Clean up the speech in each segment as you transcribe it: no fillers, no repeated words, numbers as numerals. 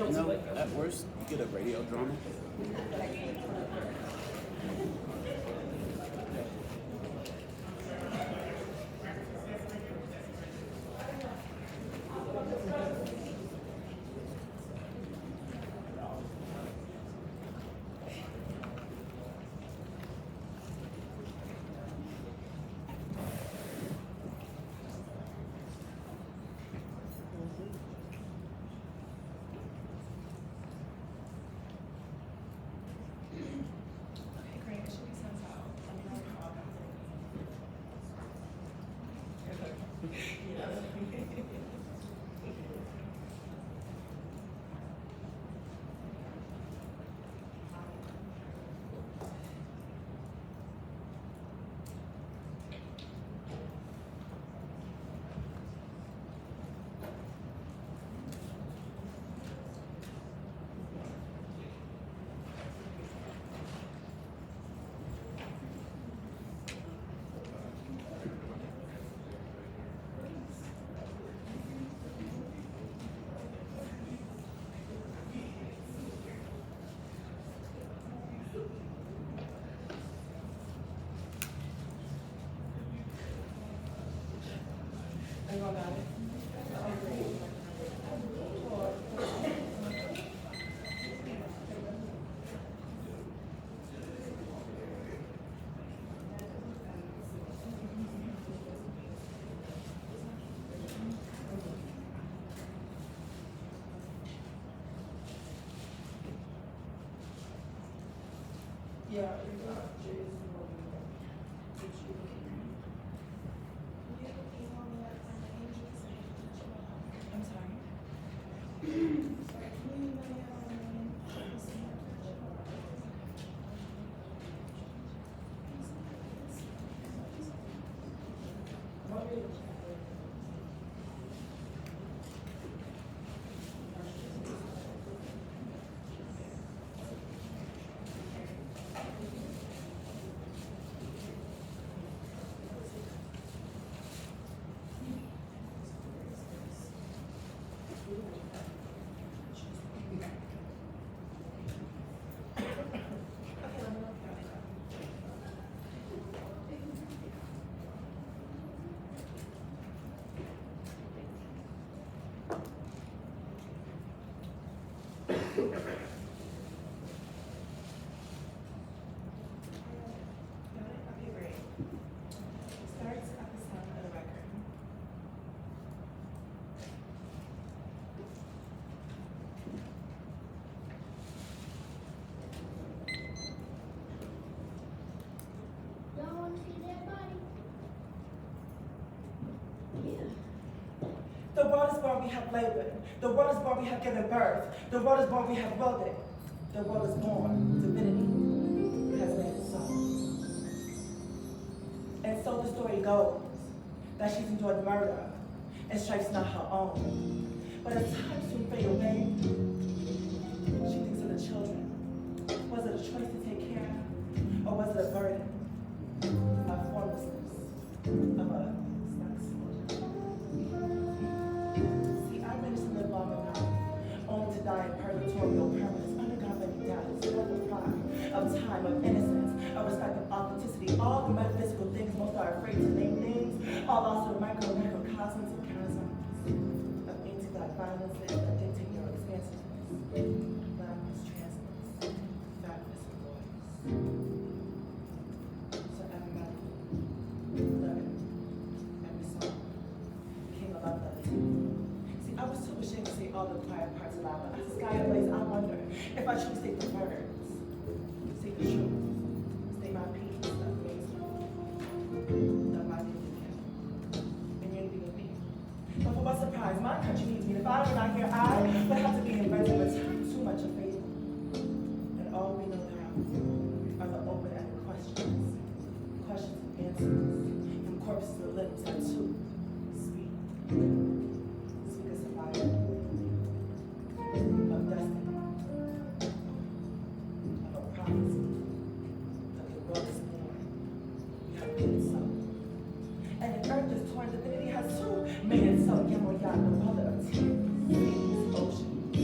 know, at worst, you get a radio drama. Everyone got it? Yeah, I'm sorry. Okay, great. Starts at the sound of the record. Y'all want to see that body? The world is born, we have labored. The world is born, we have given birth. The world is born, we have welded. The world is born, divinity has made it so. And so the story goes, that she's endured murder, and stripes not her own. But as time soon fade away, she thinks of the children. Was it a choice to take care of, or was it a burden? A formlessness of a stuck soldier. See, I managed to live long enough, only to die in purgatorial permanence, undergone many deaths, of the pride, of time, of innocence, of respect, of authenticity, all the metaphysical things most are afraid to name names, all lost to the microcosms of chasms, of anti-black violences that dictate your expansiveness, blackness, transness, fatness, and voice. So everybody, learn every song became a love letter to me. See, I was too ashamed to say all the quiet parts aloud, but as the sky ablaze, I wonder if I truly say the words, say the truth, say my peace, that makes me, that my people can, and unity with me. But for what surprise, my country needs me. If I were not here, I would have to be invented, but time too much of faith. And all we know now are the open-ended questions, questions and answers, from corpses to limbs that too speak. Speak of survival, of destiny, of a prophecy, that the world is born. We have made it so. And the earth is torn, divinity has too made it so. Yamoya, the mother of tears, seas, oceans,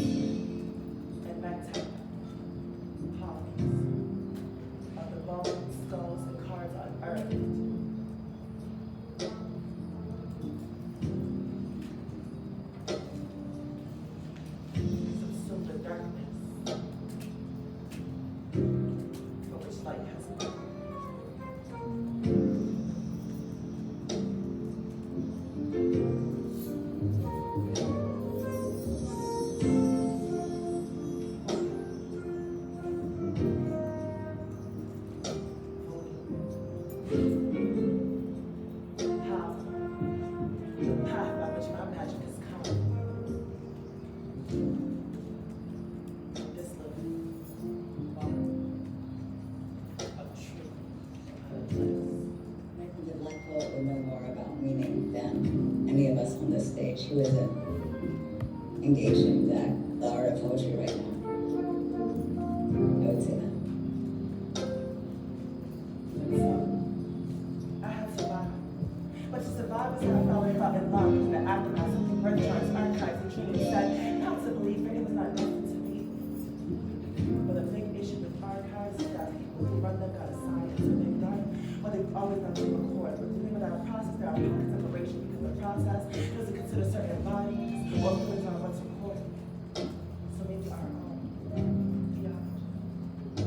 who isn't engaging the art of poetry right now. I would say that. I had survived. But to survive is how I fell in love in the aftermath of the birth charts, archives, and dreams said not to believe, for it was not destined to be. But the big issue with archives is that people who run them got assigned to they've done what they've always done to record. But doing without a process, there are pockets of separation because the process doesn't consider certain bodies or feelings on what's recorded. So maybe our own theology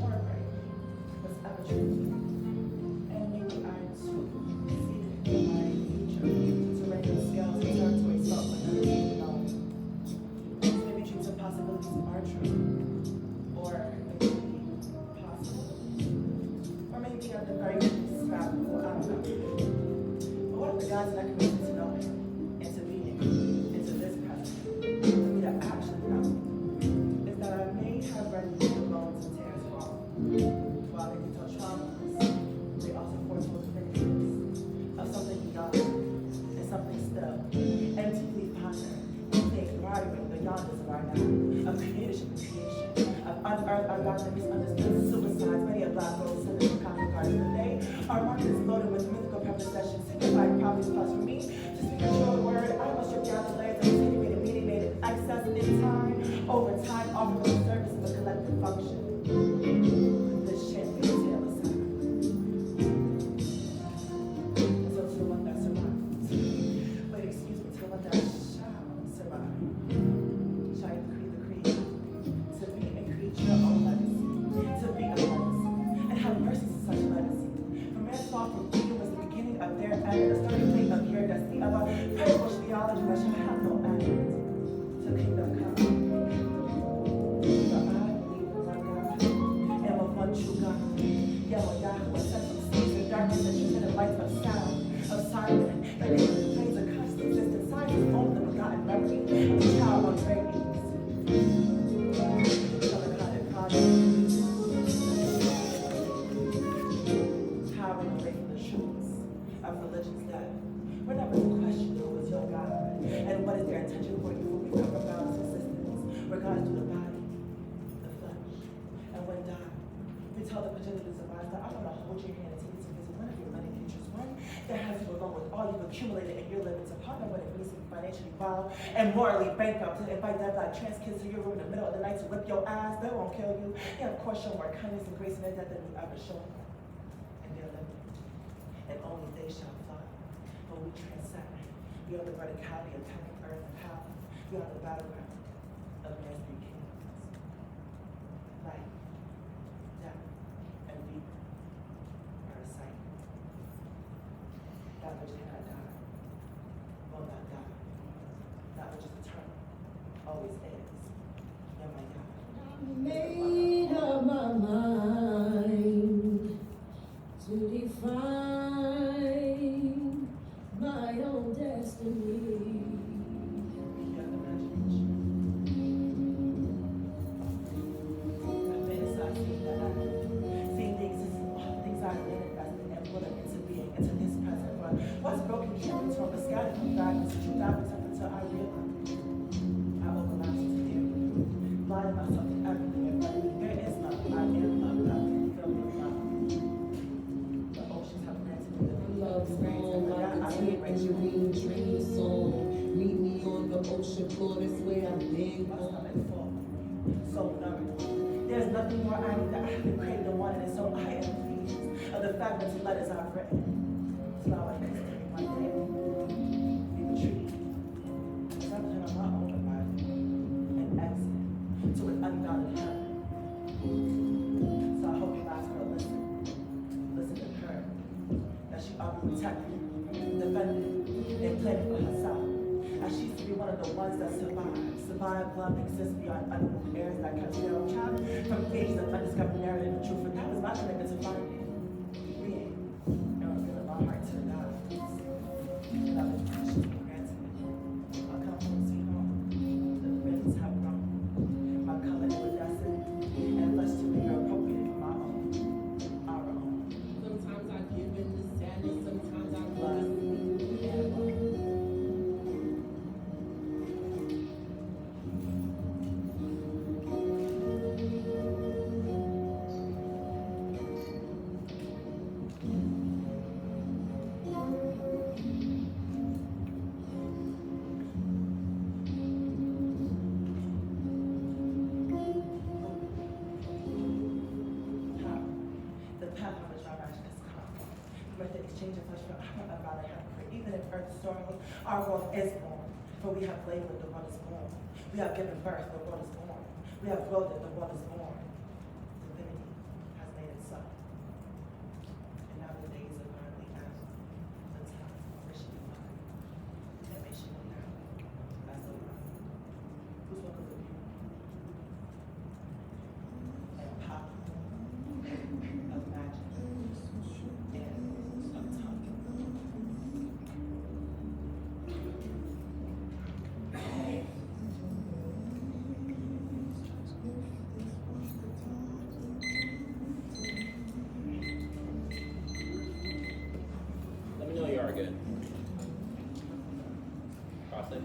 or right was ever true. And maybe I too seated in my future to rank scales and territory salt but never even known. Maybe dreams of possibilities are true. Or maybe possible. Or maybe at the very least, I don't know. But what if the God's not committed to knowing, into being, into this present, for me to actually know, is that I may have read the bones and tears wrong. While they can tell traumas, they also foretold finishings of something beyond and something still, and deeply ponder, think, rivaling the yonders of our now, of creation and creation, of unearthed, unbounded, misunderstood suicides, many of black girls sent in common cards today. Our market is loaded with mythical prepossessions, signifying properties plus for me. To speak a true word, I must strip down the layers of attenuated, mediated excess in time, over time, offering the service of a collective function. This shit be a tale of sad. And so to the one that survived, wait, excuse me, to the one that shall survive, shall you decree the creed, to be and create your own legacy, to be a legacy, and have mercy to such legacy. For man's fall from freedom was the beginning of their end, the starting point of your destiny, of a purple theology that shall have no end. To kingdom come. For I believe in one God, and with one true God. Yahweh, set from seas of darkness and transmitted lights of sound, of silence, that gave the plains of constant existence, signs of only the begotten memory of the child on babies. Towering away from the truths of religion's death. We're never to question who is your God and what is their intention for you when we come about this existence. We're God through the body, the flesh, and when die, we tell the progenitors of ours that I'm going to hold your hand and take you to visit one of your many futures, one that has you along with all you've accumulated in your living to partner what it means to be financially vile and morally bankrupt, to invite that black trans kids to your room in the middle of the night to whip your ass. They won't kill you. They of course show more kindness and grace in their death than you ever shown in their living. And only they shall fly. When we transcend beyond the verticality of time and earth and power, beyond the battleground of man's three kingdoms. Life, death, and rebirth are a sight. That which cannot die will not die. That which is eternal always is. Yeah, my God. Made up my mind to define my own destiny. Beyond imagination. I've been inside seeing that seeing things are manifesting and pulling into being, into this present. But what's broken can't be torn, but scattered from darkness, true darkness until I realize I open my eyes to you. Blinding myself to everything in front of me. There is love. I am love. I can feel the love. The oceans have granted me the Love experience. song And like a I really tangerine dream song. Meet me on the ocean floor, this way I've been my gone. stomach full. So nourished. There's nothing more I need that I haven't craved and wanted, and so I am pleased of the fact that the letters I've written. Slow and constant one day. Be retreated. Reception of my own revival. And exit to an unguarded heaven. So I hope you guys will listen. Listen to her. That she ought to be protected, defended, and planning for herself. As she used to be one of the ones that survived, loved, exist beyond unmoved eras that kept zero child from ages of undiscovered narrative and truth. But that was my commitment to find it, reading, and revealing my heart to God. And I was precious and granted. My comfort sweet home, the winds have grown. My color iridescent, and flesh to be appropriate for my own, our own. Sometimes I give in to sadness, sometimes I Blood love. and love. exchanging flesh for a rather happy. Even if earth's sorrow, our world is born. For we have labored, the world is born. We have given birth, the world is born. We have willed it, the world is born. Divinity has made it so. And now the days are finally out. The time for fruition of mine. And may she know now. That's the one. Who's welcome to you? And pop of magic. And of tongue. Let me know you are good. Process.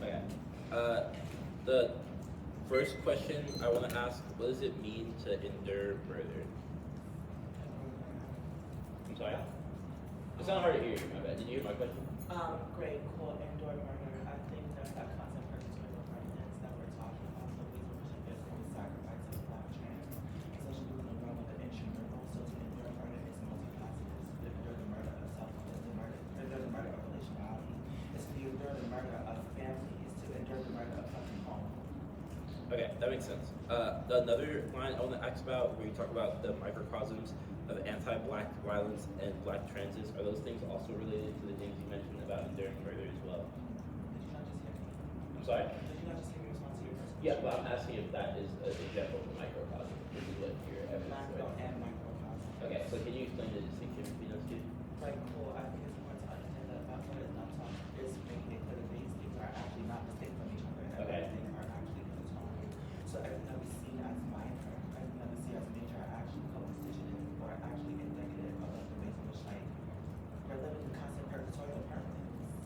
Okay. The first question I want to ask: what does it mean to endure murder? I'm sorry. It's not hard to hear you. My bad. Did you hear my question? Great, cool, endure murder. I think that concept perpetuated violence that we're talking about, the ways in which it is when we sacrifice of black trans, especially within the realm of the instrument, also to endure murder is multifaceted. It's to endure the murder of self, it's to endure the murder of relationality, it's to endure the murder of family, it's to endure the murder of fucking home. Okay, that makes sense. Another line I want to ask about, where you talk about the microcosms of anti-black violence and black transes, are those things also related to the things you mentioned about enduring murder as well? Did you not just hear me? I'm sorry? Did you not just hear me respond to your first question? Yeah, but I'm asking if that is an example of a microcosm, which is what your evidence Macro is. and microcosm. Okay, so can you explain the distinction between those two? Right, cool. I think it's important to understand that what is not taught is making it clear that these things are actually not distinct from each other, and Okay. everything are actually intertwined. So everything that we see as minor, everything that we see as major are actually co-constitutive or actually indicative of like the ways in which like we're living in constant purgatorial permanence.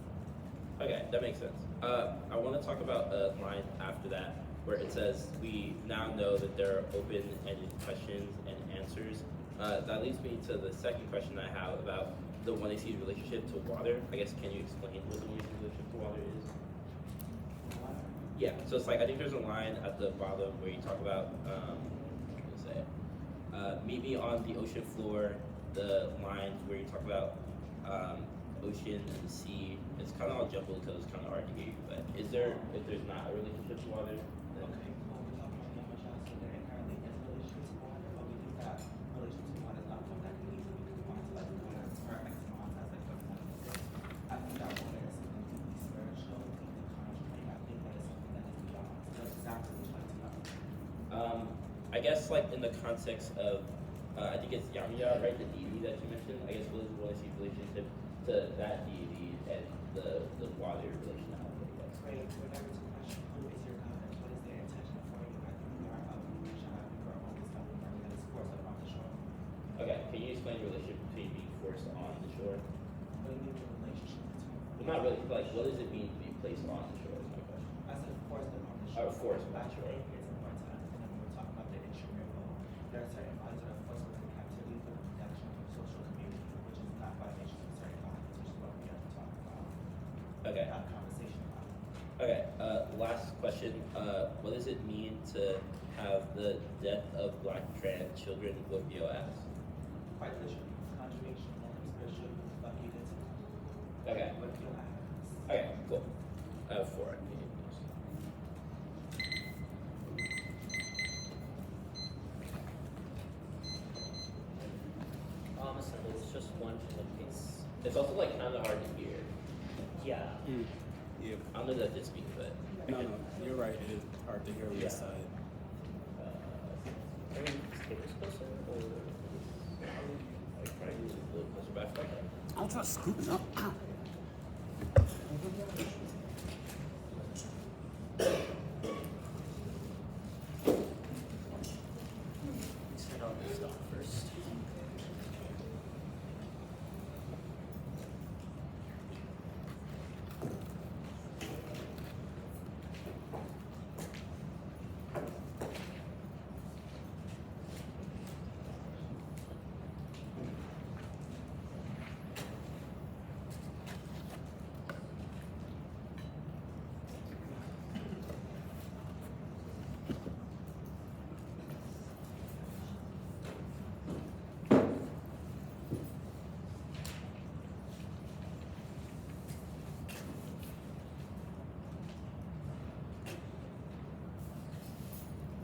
Okay, that makes sense. I want to talk about a line after that where it says, we now know that there are open-ended questions and answers. That leads me to the second question I have about the 1AC's relationship to water. I guess, can you explain what the 1AC's relationship to water is? Yeah, so it's like, I think there's a line at the bottom where you talk about, what do you say? Meet me on the ocean floor, the lines where you talk about ocean and the sea. It's kind of all jumbled because it's kind of hard to hear you, but is there, if there's not a relationship to water, then Okay, cool. We're talking about how much else so there inherently is a relationship to water, but we think that relationship to water is not something that can easily be confined to like water or X amount as like what one is. I think that water is something deeply spiritual, deeply conjuring. I think that is something that is beyond. So that's exactly what you'd like to know. I guess like in the context of, I think it's Yamya, right, the deity that you mentioned. I guess what is 1AC's relationship to that deity and the water relationality, I guess. Great. We're never to question who is your God and what is their intention for you. I think we are of we shall have you are always of the murder that is forced upon the shore. Okay, can you explain your relationship between being forced on the shore? What do you mean the relationship between? Well, not really, like, what does it mean to be placed on the shore is my question. I said forced upon the Oh, shore. forced upon I the shore. think it's important to understand that when we're talking about the intramural, there are certain bodies that are forced within captivity for the protection of social community, which is not violation of certain bodies, which is what we have to talk about. Okay. Have a conversation about. Okay, last question. What does it mean to have the death of black trans children look your ass? Quite literally, conjugation and spiritual fuck you did to Okay. what feel happens. Okay, cool. I have 4. Assembled, it's just one piece. It's also like kind of hard to hear. Yeah. I Yeah. don't know that this means, but No, you're right. It is hard to hear on this side. Are you take this closer or? like try to use it a little closer back like that. I'll try to scoop it up. Set all this stuff first.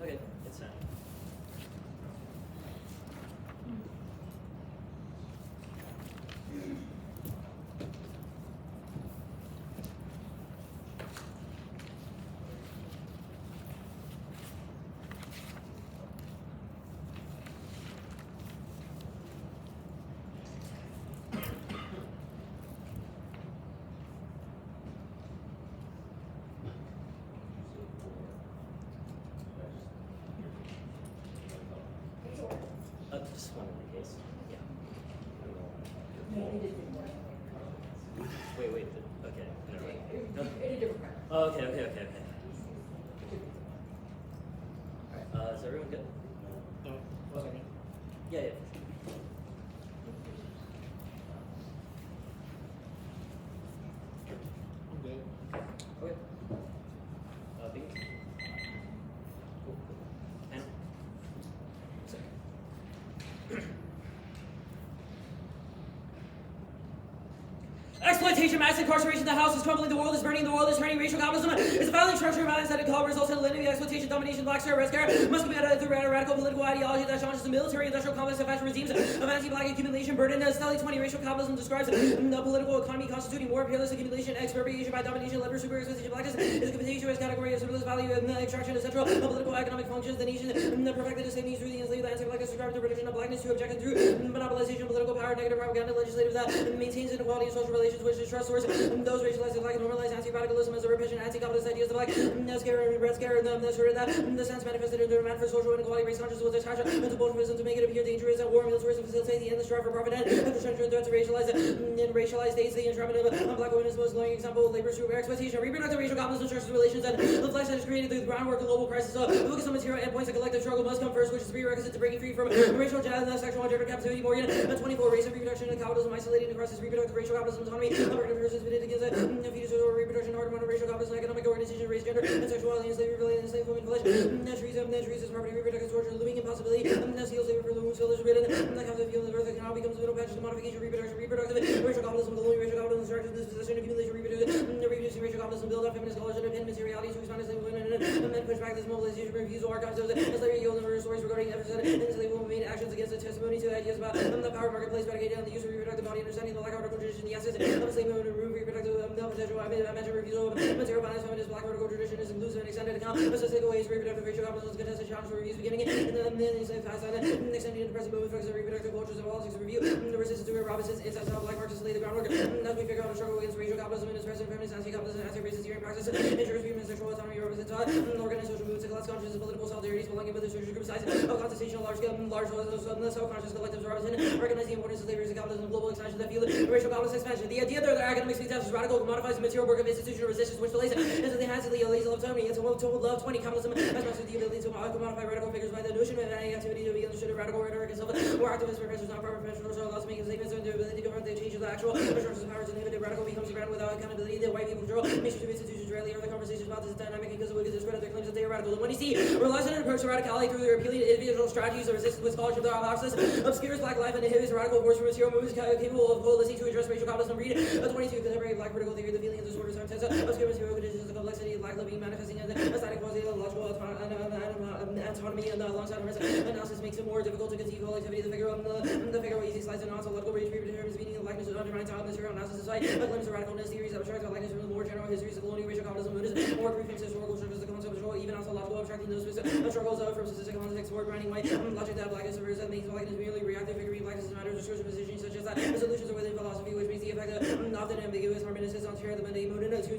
Okay, it's time. Just one in the case. Yeah. Wait. Okay. Never mind. No. Oh, okay. Alright, is everyone good? No, wasn't me. Yeah. I'm good. Okay. Bing. Anna. Exploitation, mass incarceration, the house is crumbling, the world is burning, racial communism is a violent structure of violence that it color results in linear exploitation, domination, black scare, red scare, must be combated through radical political ideology that challenges the military, industrial complex, and fashion regimes of anti-black accumulation, burden, as Stelly 20 racial communism describes the political economy constituting more imperialist accumulation, expropriation by domination, lever, super exploitation, blackness is a continuous category of surplus value and extraction of central political economic functions, the nation perfected the same needs through the enslaved anti-blackness described the reduction of blackness to objected through monopolization of political power, negative propaganda, legislative that maintains inequality in social relations, which distrust source those racialized, black, and normalized anti-radicalism as a repression, anti-capitalist ideas of black, scare, red scare, the sense manifested in the demand for social inequality, race consciousness was attached to Bolshevism to make it appear dangerous at war, militarism facilitate the endless strive for profit and the threat to racialized states, the entrapment of black women is the most glowing example of labor's true exploitation, reproductive racial communism stresses relations, and the flesh that is created through the groundwork of global crisis. Focus on material endpoints, a collective struggle must come first, which is prerequisite to breaking free from racial, sexual, and gender captivity. Morgan, 24, race and reproduction and capitalism, isolating the crisis, reproductive racial capitalism, autonomy, persons pitted against fetus or reproduction, order, racial capitalism, economic organization, race, gender, and sexuality, and slavery, related, enslaved women, flesh, trees, property, reproductive torture, looming impossibility, seal, slavery for loom, still is written, the captive field of earth, that now becomes a middle patch to modification, reproductive, racial capitalism, glowing racial capitalism, structure, dispossession, accumulation, reproducing racial capitalism, build up feminist college, underpin materiality to expand enslaved women, and men push back this mobilization, refusal, archives of slavery, yield, and stories regarding episode, enslaved women made actions against the testimony to ideas about the power marketplace, predicated on the use of reproductive body, understanding the lack of article tradition, the assets of enslavement, and remove reproductive potential, I mentioned refusal of material violence, feminist, black article tradition is inclusive and extended account, associated ways, reproductive racial capitalism, contested challenge for reviews beginning, and then enslaved past, and extending into present movement, focus on reproductive cultures and politics review, the resistance to Robinson's insights how black marxists lay the groundwork, as we figure out a struggle against racial capitalism and its present feminist, anti-capitalism, anti-racist, hearing practice, ensures women's sexual autonomy, represents organized social movements, class consciousness, political solidarities, belonging with the social group size, of contestation, large scale, self-conscious collectives, Robinson, recognize the importance of slavery as a capitalism, global expansion that fuel racial capitalist expansion. The idea that their academic success is radical, commodifies the material work of institutional resistance, which delays into the hands of the elites of autonomy. It's a world told love 20 capitalism has mastered the ability to commodify radical figures by the notion of any activity to be understood of radical rhetoric and or activist professors, not proper professionals, are allowed to make statements on their ability to confront the changes of the actual structures of powers inhibited. Radical becomes a brand without accountability that white people control. Mainstream institutions rarely ever the conversations about this dynamic because of what is discredited their claims that they are radical. And when you see relies on an approach to radicality through their appealing to individual strategies of resistance with scholarship, their hypothesis obscures black life and inhibits radical force for material movements capable of coalescing to address racial capitalism. Read 22 contemporary black critical theory, the feeling of disorders, obscure material conditions, the complexity of black living manifesting as a static quality of logical autonomy and alongside analysis makes it more difficult to conceive collectivity. The figure easy slides and ontological range predetermines meaning of likeness undermines how material analysis is like limits of radicalness theories abstract likeness from the more general histories of colonial racial capitalism monism more proof historical structures the concept of control even ontological abstracting those struggles from statistic context more branding white logic that blackness refers that makes blackness merely reactive figure blackness is a matter of discursive positioning such as that the solutions are within philosophy which makes the effect often ambiguous harmonious on the mundane mood and to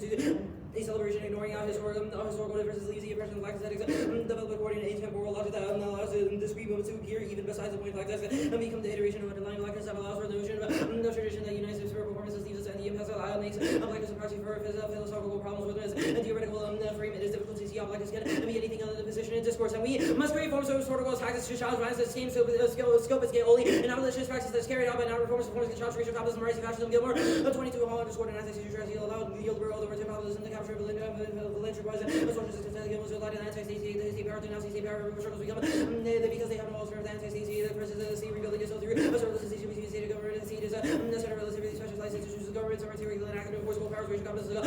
a celebration ignoring how historical differences leaves the impression of black aesthetics develop according to atemporal logic that allows discrete moments to appear even besides the point like this and become the iteration of underlying blackness that allows for the notion of no tradition that unites the spiritual performances leaves us and the impasse that makes blackness a proxy for philosophical problems with it and theoretical frame it is difficult to see how blackness can be anything other than position in discourse and we must create forms of historical tactics to challenge violence that same scope and scale only and abolitionist practice that's carried out by non-reformers performance can challenge racial capitalism rising fascism Gilmore 22 Hall underscored and ethics to allow yield world over to capitalism to capture philanthropy and sources of Gilmore's light and anti-state power to now state power struggles become because they have no alternative anti-state the president of the state rebuilding itself through a sort of association between state and government and state is a center of relatively specialized institutions of government are material and active enforceable powers racial capitalism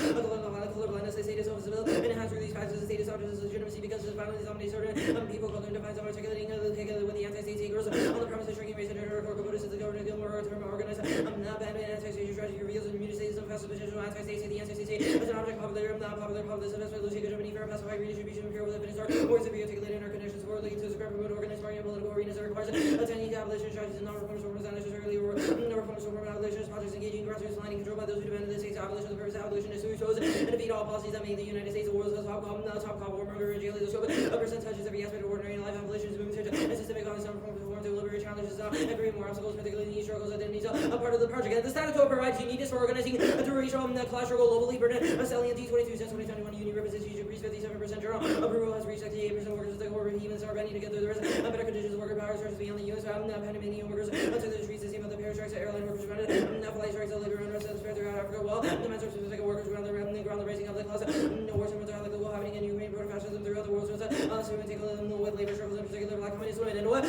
colorblindness the state is self-visible and it has through these factors the state establishes legitimacy because it's violently dominated certain people called them to find some articulating with the anti-state takers on the premise of shrinking race and gender or Buddhists as the government of more term organized abandonment anti-state strategy reveals and immunities and fast potential anti-state the anti-state as an object popular non-popular public investment losing Germany fair pacified redistribution of imperial evidence or is to be articulated in our connections for leading to scrap remote organized party and political arenas that requires attending abolition strategies and non-reformist organizations not necessarily or reformist or abolitionist projects engaging grassroots lining controlled by those who demand the state's abolition. The purpose of abolition is to expose and defeat all policies that make the United States the world's top cop war murder and jail the scope. A person touches every aspect of ordinary life. Abolition is moving to a systemic on some form to liberate challenges and create more obstacles, particularly niche struggles that needs a part of the project. And the status quo provides uniqueness for organizing a racial class struggle globally. Burden selling NDT 22 since 2021 union represents increased 57% journal. Approval has reached 68% workers at the core humans are banding together. There is better conditions of worker power starts beyond the U.S. Panamanian workers to the streets. The same of the pair strikes, airline workers grounded. Flight strikes, the labor unrest that spread throughout Africa. Well, the men specific workers around the raising of the class. No wars and like the war happening in Ukraine, broader fascism throughout the world. So we take a look with labor struggles in particular, black communist women. And what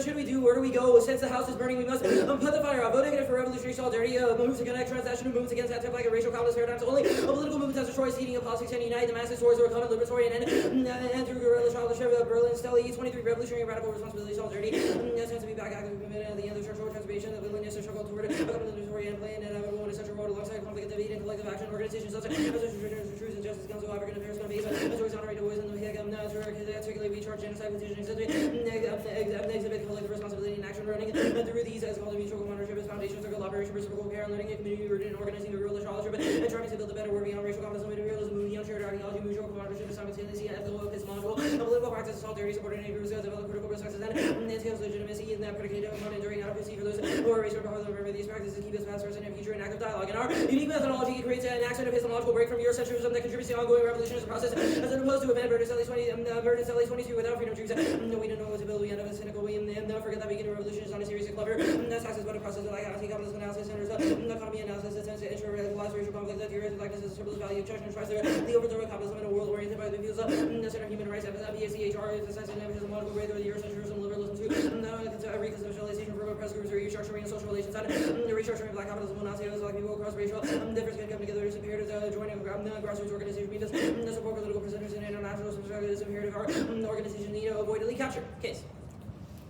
should we do? Where do we go? Since the house is burning, we must put the fire out. Voting for revolutionary solidarity, moves to connect transnational movements against anti-black and racial capitalist paradigms. Only a political movement that destroys seating of politics and unite the masses towards a common libertarian and through guerrilla scholarship of Berlin, Stella, 23 revolutionary radical responsibility, solidarity. Sense to be back active movement at the end of structural transformation, the willingness to struggle toward a common libertarian plan and inevitable and essential road alongside conflict, debate, and collective action organizations such as the Truth and Justice Council, African Affairs Committee, towards honoring the voice and the articulate we charge genocide, petition, exhibit collective responsibility and action running through these as called mutual companionship as foundations of collaboration, reciprocal care, and learning a community rooted in organizing the guerrilla scholarship and trying to build a better world beyond racial communism and imperialism, moving on shared ideology, mutual companionship, simultaneously, ethical, epistemological, political practice, solidarity, subordinate groups, develop critical perspectives, and entails legitimacy and that predicated upon enduring advocacy for those who are racial power. Remember these practices keep us past, present, and future in active dialogue. And our unique methodology creates an accent of epistemological break from Eurocentrism that contributes to the ongoing revolution as a process, as opposed to a man burden Sally 22 without freedom of choice. No, we don't know what to build. We end up as cynical. We never forget that beginning revolution is not a series of clever. That's access, but a process of anti-capitalist analysis centers economy analysis that tends to ensure realize racial conflict that theorizes blackness as a surplus value of judgment and tries to the overthrow of capitalism in a world oriented by the views of the center of human rights. BACHR is the sense of epistemological break through the Eurocentrism, liberalism to reconceptualization from oppressed groups, restructuring social relations, and restructuring black capitalism will not say black people across racial difference can come together as imperative joining grassroots organizations means support political prisoners and international is imperative. Our organization need to avoid elite capture. Case.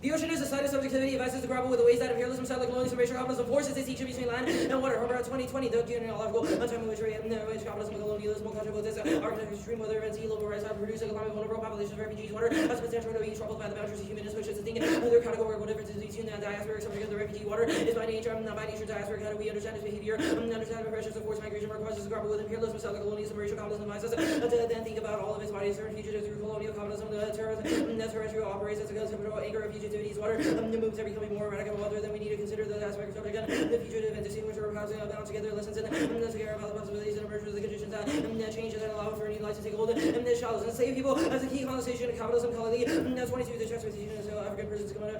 The ocean is a site of subjectivity, advises to grapple with the ways that imperialism, settler colonialism, racial capitalism forces its teaching between land and water. However, 2020, the genealogical time in which capitalism, colonialism, cultural politics, architecture, extreme weather, and sea level rise have produced economic vulnerable populations of refugees. Water has the potential to be troubled by the boundaries of humanist, which is the thing. Other categorical differences between the diasporic subject of the refugee. Water is by nature, not by nature diasporic. How do we understand its behavior? Understand the pressures of forced migration requires us to grapple with imperialism, settler colonialism, racial capitalism, advises us to then think about all of its bodies, certain fugitives through colonial capitalism, the terrestrial operates as a conceptual anchor of fugitivity's water. The moves are becoming more radical other than we need to consider the aspect of subject and the fugitive and distinguish or housing bound together lessons and to care about the possibilities and emergence of the conditions that change that allow for any life to take hold and the shallows and save people as a key conversation of capitalism, colony, 22, the transportation of African persons come out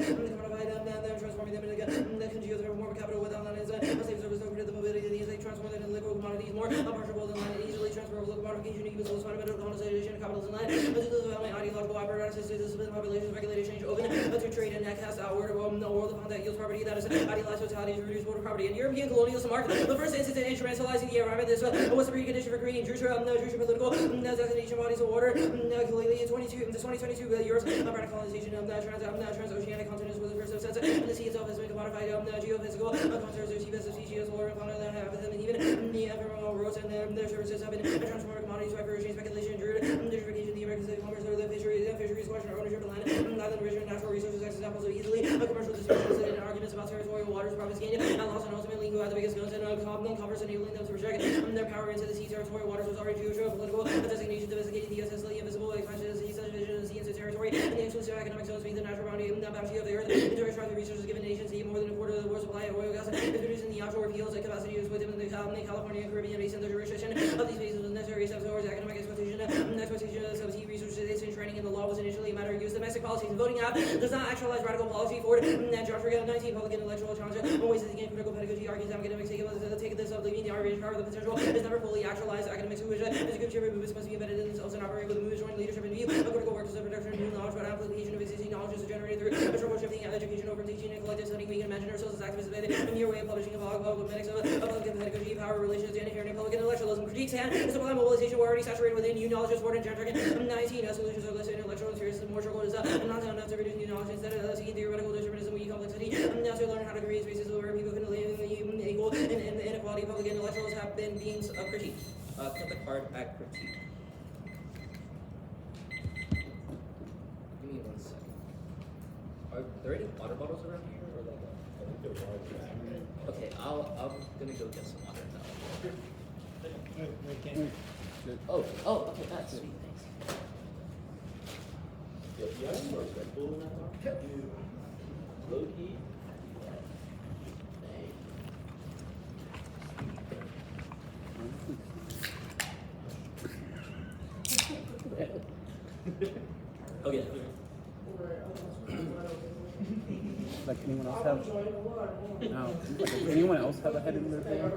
them transforming them into the congeal the more capital without land and save service over the mobility of these they transform them into liquid commodities more unpurchasable than land and easily transferable commodification even so fundamental colonization of capitalism and land to the development ideological apparatuses to discipline populations regulated change open to trade and that cast outward the world upon that yields property that is idealized totality to reduce border property. And European colonialism marked the first instance in instrumentalizing the environment. This was the precondition for creating Jewish political designation bodies of water. Completely in 2022 years of colonization of transoceanic continents was the first sense and the sea itself has been commodified geophysical contours of species flora and fauna that have them and even the ephemeral roads and their services have been transformed commodities by version speculation gentrification the Americans commerce or the fisheries question or ownership of land island origin natural resources examples of easily commercial disputes and arguments about territorial waters, profits gained, and loss, and ultimately who had the biggest guns and commerce enabling them to project their power into the sea territorial waters was already Jewish political designation domesticating the essentially invisible expansion of the sea, such division of the sea into territory, and the exclusive economic zones being the natural boundary of the earth, into extractive resources given nations see more than a quarter of the world's supply of oil gas, is produced in the offshore fields, and capacity is within the California and Caribbean basin. The jurisdiction of these bases was necessary steps towards economic exploitation of subsea resources and training in the law was initially a matter of use. Domestic policies and voting act does not actualize radical policy forward. Joshua 19 public intellectual challenge always is again critical pedagogy argues academics take this up leaving the arbitration power of the potential is never fully actualized. Academics who wish to contribute movements must be embedded in themselves and operate with the movement joint leadership and view of critical work to the production of new knowledge but application of existing knowledge is generated through a trouble shifting education over teaching and collective studying. We can imagine ourselves as activists embedded in your way of publishing a blog of medics of public pedagogy power relations and inherent public intellectualism critiques and is a mobilization we're already saturated within new knowledge is more than generic 19 solutions are listed knowledge instead of seeking theoretical determinism, we complexity. Now to learn how to create spaces where people can live equal and the inequality of public intellectuals have been beings of critique. Cut the card at critique. Give me 1 second. Are there any water bottles around here or like what? I think there was. Okay, I'm gonna go get some water now. We can't. Oh, okay, that's sweet, thanks. Yeah, you have any more Red Bull in that one? Low key? Okay. Like anyone else have? No. Like, does anyone else have a head in their thing?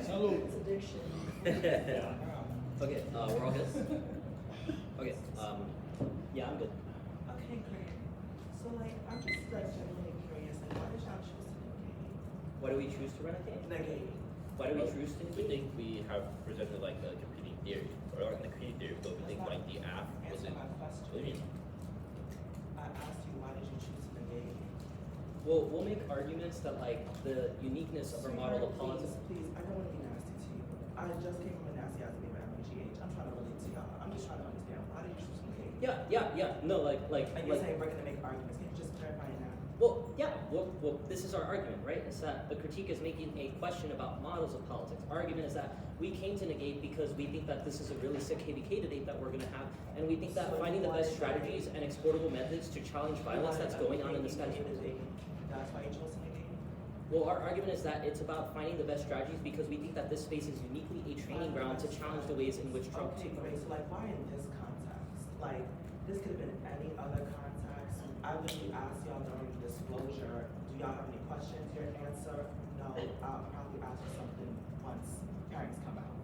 Salud. Okay, we're all good? Okay, yeah, I'm good. Okay, great. So like, I'm just like genuinely curious, like, why did y'all choose to negate? Why do we choose to renegade? Negate. Why do we choose to We think we have presented like a competing theory, or like the competing theory, but we think like the app Answer wasn't. my question. What do you mean? I asked you, why did you choose to negate? Well, we'll make arguments that like the uniqueness of our model of politics. Please, I don't want to be nasty to you. I just came from a nasty ass baby at MGH. I'm trying to relate to y'all. I'm just trying to understand, why did you choose to negate? Yeah. No, like. And you're saying we're gonna make arguments. Can you just clarify it now? Well, yeah. Well, this is our argument, right? It's that the critique is making a question about models of politics. Our argument is that we came to negate because we think that this is a really sick KVK debate that we're going to have, and we think that finding the best strategies and exportable methods to challenge violence that's going on in this country. That's why you chose to negate? Well, our argument is that it's about finding the best strategies because we think that this space is uniquely a training ground to challenge the ways in which Trump Okay, took. great. So like, why in this context? Like, this could have been any other context. I literally asked y'all during disclosure, do y'all have any questions? Your answer, no. I'll probably ask you something once parents come out.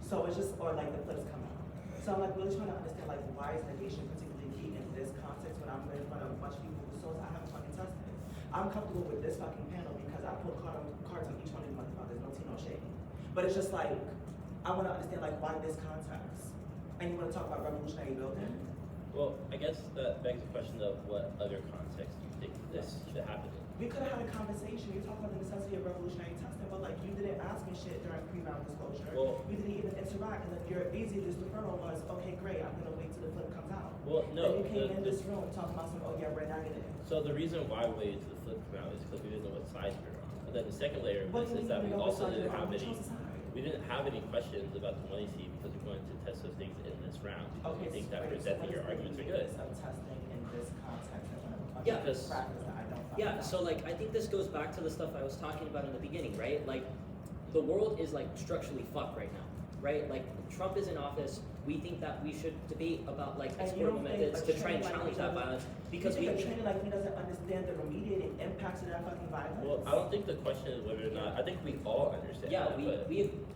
So it's just, or like the flips come out. So I'm like really trying to understand like why is negation particularly key in this context when I'm in front of a bunch of people whose souls I haven't fucking tested. I'm comfortable with this fucking panel because I pulled cards on each one of these motherfuckers, no tea, no shade. But it's just like, I want to understand like why this context. And you want to talk about revolutionary building? Well, I guess that begs the question of what other context do you think this should happen in? We could have had a conversation. You're talking about the necessity of revolutionary testing, but like you didn't ask me shit during pre-round disclosure. Well- you didn't even interact, and then your easiest deferral was, okay, great, I'm gonna wait till the flip comes out. Well, no, Then you came the- in the- this room talking about some, oh yeah, we're negative. So the reason why we waited to the flip come out is because we didn't know what sides we were on. And then the second layer of But this you is that didn't we know also what side didn't you were on. have You any. chose a side. We didn't have any questions about the money seat because we wanted to test those things in this round. Because we think that great. presenting what your is the arguments are good. uniqueness of testing in this context and a bunch Yeah, of because- practice that I don't fucking Yeah, know. so like I think this goes back to the stuff I was talking about in the beginning, right? Like the world is like structurally fucked right now, right? Like Trump is in office. We think that we should debate about like And you exportable don't think methods a to try and trainer like challenge me that doesn't- violence because you we. think a trainer like me doesn't understand the remediating impacts of that fucking violence? Well, I don't think the question is whether or not. I think we all understand. Yeah, that, but,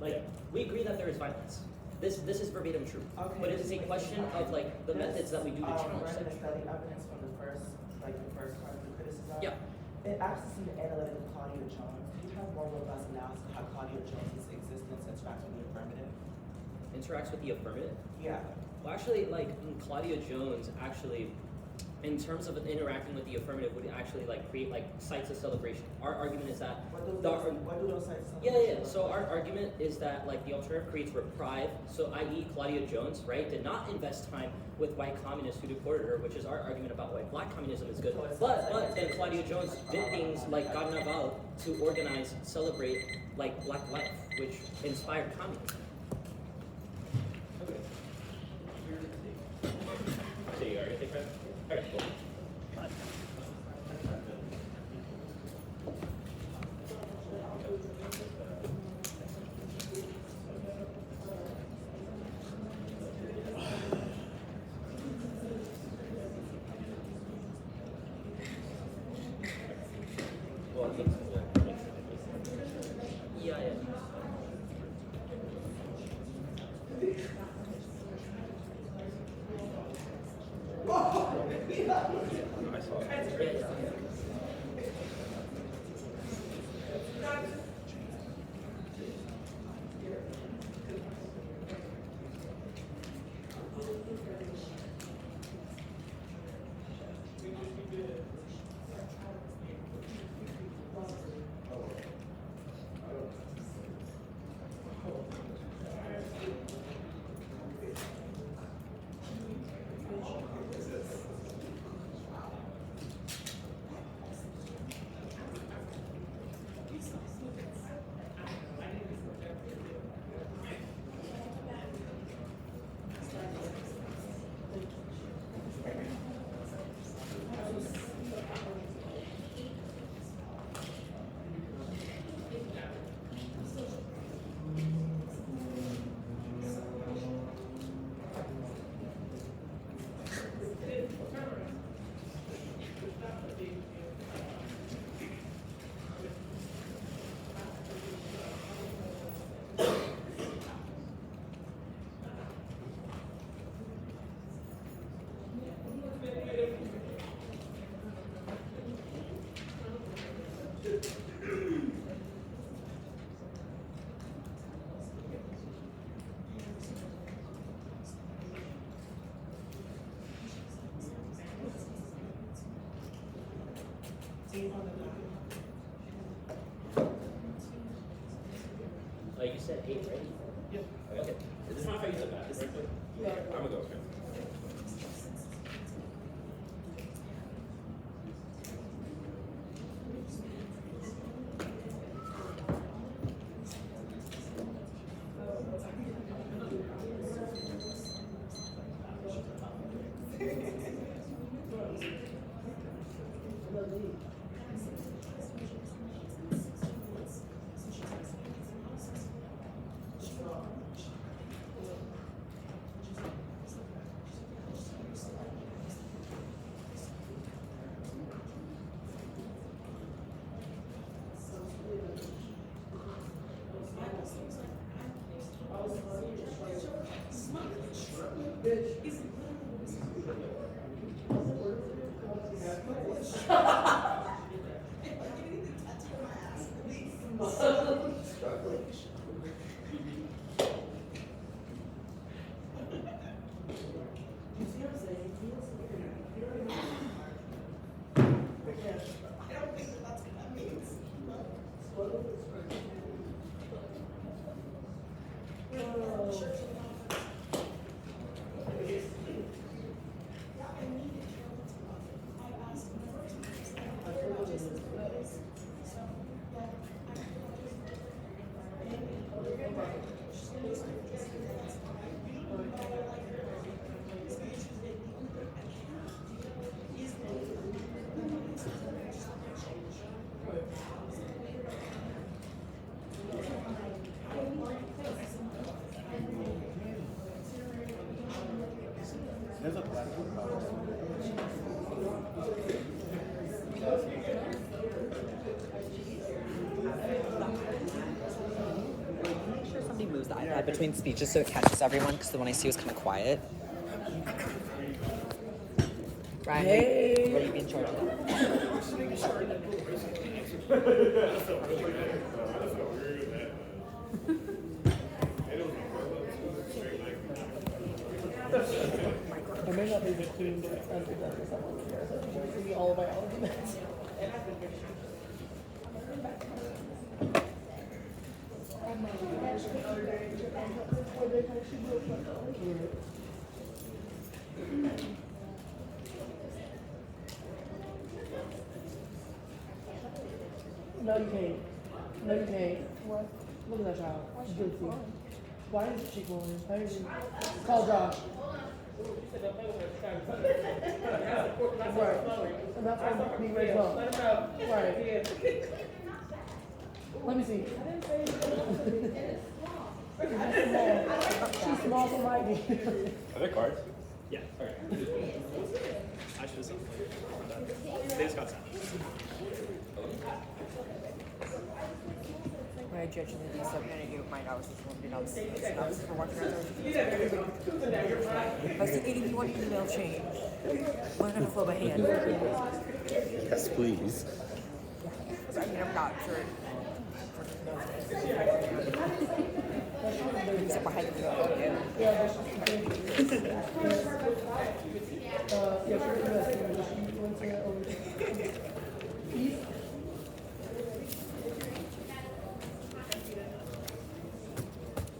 yeah. we agree that there is violence. This is verbatim true. Okay, But it is a question of like the methods that we do to challenge We're such. gonna study evidence from the first part of the criticism. Yeah. It asks to see the analytic of Claudia Jones. Do you have more robust analysis of how Claudia Jones' existence interacts with the affirmative? Interacts with the affirmative. Yeah. Well, actually, like Claudia Jones, actually, in terms of interacting with the affirmative, would actually like create like sites of celebration. Our argument is that What do the those sites tell yeah. So our argument is that like the alternative creates reprieve. So i.e. Claudia Jones, right, did not invest time with white communists who deported her, which is our argument about why black communism is good. But then Claudia Jones did things like Carnaval to organize, celebrate like black life, which inspired communism. So you are gonna take that? Okay, cool. Well, Yeah. I saw it. Like you said, 8, right? Yep. Okay. Is this not if I use a bathroom right quick? Yeah. I'm gonna go. Okay. There's a platform. Make sure somebody moves the iPad between speeches so it catches everyone, because the one I see was kind of quiet. Ryan, will you be in charge of that? I may not be the queen, but I'm the judges. I want to hear so see all of my arguments. No, you can't. No, you can't. What? Look at that child. She's guilty. Why is she going? Why is she? Call Josh. Right. And that's why me raised up. Right. Let me see. She's small for my knee. Are there cards? Yeah. Okay. I should have said that. They just got sent. When I judge in the subcommittee of mine, I was just wondering, I was for watching our I was thinking if you want email change, we're gonna flow by hand. Yes, please. I mean, I'm not sure. Except behind the wall, yeah.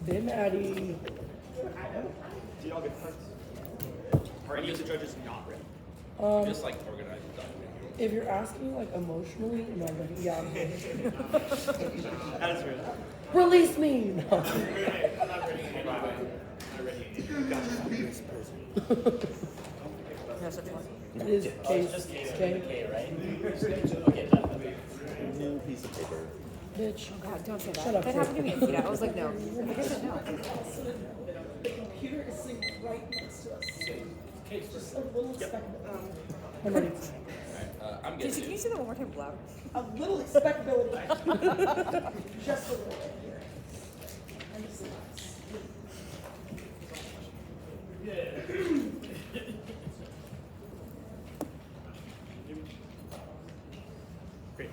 Then Maddie. Did y'all get cards? Are any of the judges not ready? Just like organize the document. If you're asking like emotionally, no, like, yeah. That is real. Release me! No. I'm not ready. I'm not ready. No such one. It is case. K. right? New piece of paper. Bitch. Oh God, don't say that. Shut up, That happened to me. You know, I was like, no. I think I said no. The computer is sitting right next to us. Just a little expectability. I'm ready. I'm Casey, getting can you say that one more time loud? A little expectability. Just a little bit here. And just Great.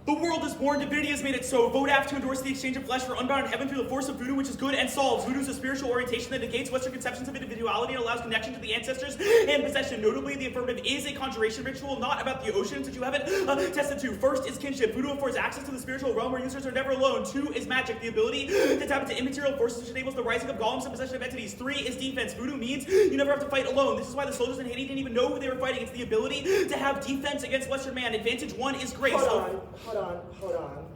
The world is born, divinity has made it so. Vote F to endorse the exchange of flesh for unbound heaven through the force of voodoo, which is good and solves. Voodoo is a spiritual orientation that negates Western conceptions of individuality and allows connection to the ancestors and possession. Notably, the affirmative is a conjuration ritual, not about the oceans, which you haven't tested to. First is kinship. Voodoo affords access to the spiritual realm where users are never alone. 2 is magic, the ability to tap into immaterial forces which enables the rising of golems and possession of entities. 3 is defense. Voodoo means you never have to fight alone. This is why the soldiers in Haiti didn't even know who they were fighting. It's the ability to have defense against Western man. Advantage 1 is grace. Hold on.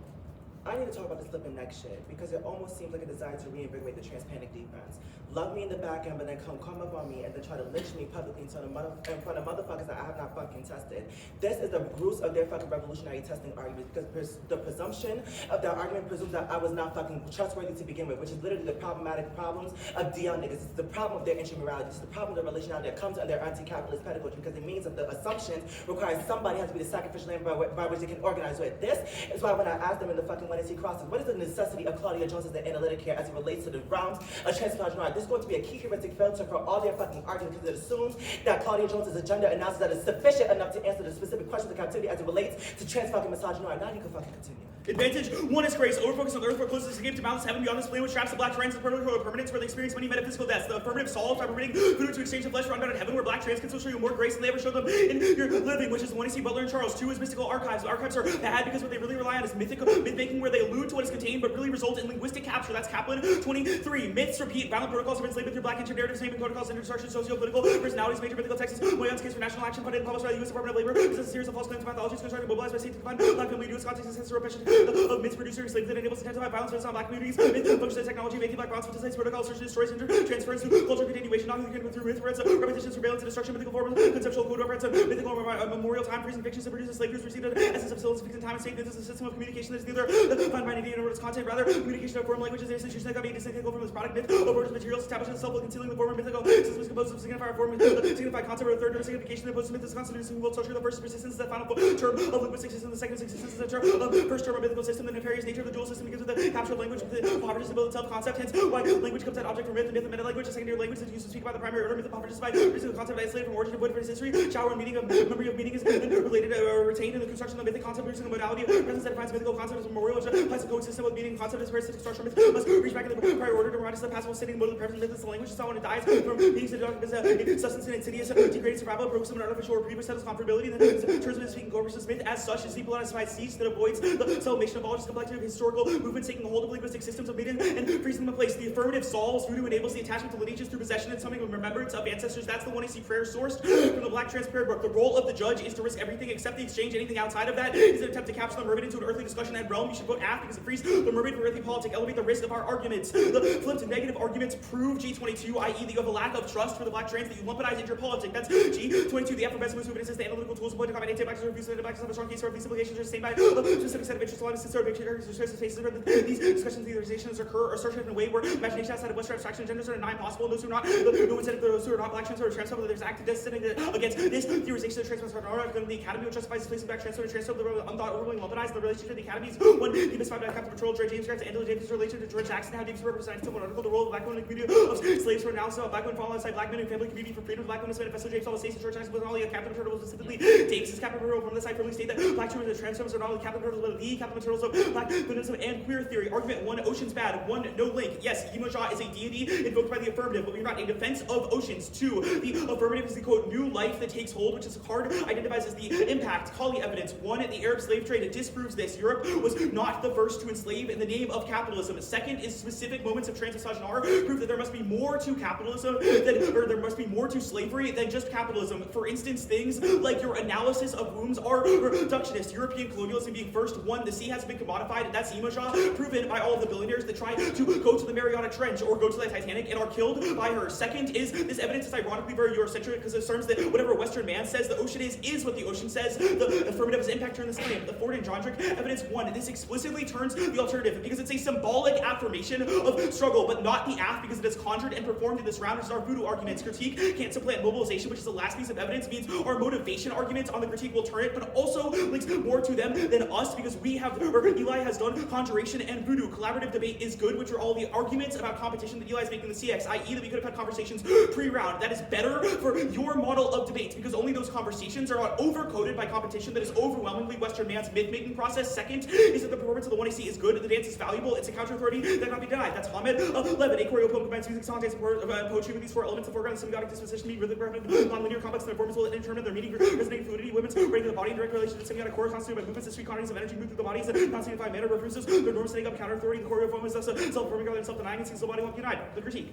I need to talk about this lip and neck shit because it almost seems like a desire to reinvigorate the transpanic defense. Love me in the back end, but then come up on me and then try to lynch me publicly in front of motherfuckers that I have not fucking tested. This is the roots of their fucking revolutionary testing argument because the presumption of their argument presumes that I was not fucking trustworthy to begin with, which is literally the problematic problems of DL niggas. It's the problem of their intramorality. It's the problem of their relationality that comes under their anti-capitalist pedagogy because it means that the assumptions require somebody has to be the sacrificial lamb by which they can organize with. This is why when I asked them in the fucking when NDT crosses, what is the necessity of Claudia Jones as the analytic here as it relates to the rounds of transnational? This is going to be a key heuristic filter for all their fucking arguments because it assumes that Claudia Jones' agenda announces that it's sufficient enough to answer the specific questions of captivity as it relates to trans fucking misogyny. Now you can fucking continue. Advantage 1 is grace. Overfocus on the earth for closest escape to malice heaven beyond this plane which traps the black trans and permanence where they experience many metaphysical deaths. The affirmative solves by permitting voodoo to exchange of flesh for unbounded heaven where black trans can still show you more grace than they ever showed them in your living, which is the one you see Butler and Charles. 2 is mystical archives. Archives are bad because what they really rely on is myth-making where they allude to what is contained but really result in linguistic capture. That's Kaplan 23. Myths repeat. Violent protocols have been enslaved through black narratives, naming protocols, interstructures, socio-political personalities, major mythical texts. Moyon's case for national action funded and published by the U.S. Department of Labor. This is a series of false claims to pathologies constructed mobilized by state to define black family U.S. context and sense repression of myths producing slaves that enables intensify violence against black communities. Myth functions as technology making black violence facilitates protocol search destroys transference through cultural continuation, not through myth, repetition, surveillance, and destruction, mythical forms, conceptual code reference, mythical memorial time freezing fictions that produces slave crews received an essence of facilities fixed in time and state. This is a system of communication that is neither defined by identity nor its content, rather communication of form languages and institutions that got made distinguishable from this product myth of orders materials established itself while concealing the form of mythical systems composed of signifier form signified concept or third term signification that opposed to myth is constituted world structure. The first is persistence, the final term of linguistic system, the second is existence, the term of first term of mythical system, the nefarious nature of the dual system begins with the capture of language with the poverty to build itself concept, hence why language comes out object from myth and meta language, the secondary language that is used to speak about the primary order myth of poverty by the concept isolated from origin of wood for its history, shower and meaning of memory of meaning is related or retained in the construction of the mythic concept producing the modality of presence that defines mythical concept as memorial which applies to coexistence with meaning concept as parasitic structure myth must reach back in the prior order to remind us of the past while sitting mode of the present myth is the language is not when it dies from meanings that is substance and insidious degraded survival progress of an artificial or previous settles comfortability in the terms of the speaking versus myth as such is depoliticized cease that avoids the sublimation of all just complexity of historical movements taking the hold of linguistic systems of meaning and freezing them in place. The affirmative solves voodoo enables the attachment to lineages through possession and something of remembrance of ancestors. That's the one you see prayer sourced from the Black Trans Prayer Book. The role of the judge is to risk everything except the exchange. Anything outside of that is an attempt to capture the mermaid into an earthly discussion and realm. You should vote AF because it frees the mermaid from earthly politics, elevate the risk of our arguments. The flipped negative arguments prove G22, i.e. that you have a lack of trust for the black trans that you lumpenize into your politics. That's G22. The effervescence movement is the analytical tools employed to combat anti-black reviews and black have a strong case for these implications are sustained by a specific set of interest. A lot of these discussions, theorizations occur or structured in a way where imagination outside of Western abstraction genders are not possible. Those who are not, no one said if those who are not black trans or trans people, there's active dissident against this theorization of trans are not going to the academy, which justifies placing black trans or trans the unthought overwhelming lumpinized the relationship of the academies. One demystified by Captain Patrol, Dre James Grant, Angela Davis' relation to George Jackson, how Davis represents one article, the role of black women in the community of slaves for analysis of black women fall outside black men and family community for freedom of black women's manifesto. James Wallace states George Jackson was not only a Captain Patrol specifically takes his Captain Patrol from the side firmly state that black children as transformers are not only Captain Patrols but the Captain Patrols of black feminism and queer theory. Argument 1, oceans bad. 1, no link. Yes, Yimojah is a deity invoked by the affirmative, but we're not a defense of oceans. 2, the affirmative is the quote new life that takes hold, which is a card identifies as the impact. Kali evidence. 1, the Arab slave trade disproves this. Europe was not the first to enslave in the name of capitalism. 2 is specific moments of transmisogyny prove that there must be more to capitalism or there must be more to slavery than just capitalism. For instance, things like your analysis of wombs are reductionist. European colonialism being first. 1, the sea has been commodified, and that's Yimojah, proven by all of the billionaires that try to go to the Mariana Trench or go to the Titanic and are killed by her. 2nd is this evidence is ironically very Eurocentric because it asserts that whatever Western man says the ocean is what the ocean says. The affirmative is impact turn this claim. The Ford and Jondrick evidence 1, this explicit explicitly turns the alternative because it's a symbolic affirmation of struggle, but not the act because it is conjured and performed in this round, which is our voodoo arguments. Critique can't supplant mobilization, which is the last piece of evidence, means our motivation arguments on the critique will turn it, but also links more to them than us because we have, or Eli has done conjuration and voodoo. Collaborative debate is good, which are all the arguments about competition that Eli is making in the CX, i.e. that we could have had conversations pre-round. That is better for your model of debate because only those conversations are not overcoded by competition that is overwhelmingly Western man's myth-making process. Second is that the performance of the 1AC is good, the dance is valuable, it's a counter-authority that cannot be denied. That's Hamid 11. A choreo poem combines music, song, dance, and poetry with these four elements of foreground, semiotic disposition, mean, rhythmic, non-linear, complex, and performance will determine their meaning, resonating fluidity, women's breaking the body in direct relation to semiotic core, constituted by movements, discrete quantities of energy move through the bodies, not signified manner, refuses their norms, setting up counter-authority. The choreo poem is thus self-affirming rather than self-denying and sees the body won't unite. The critique.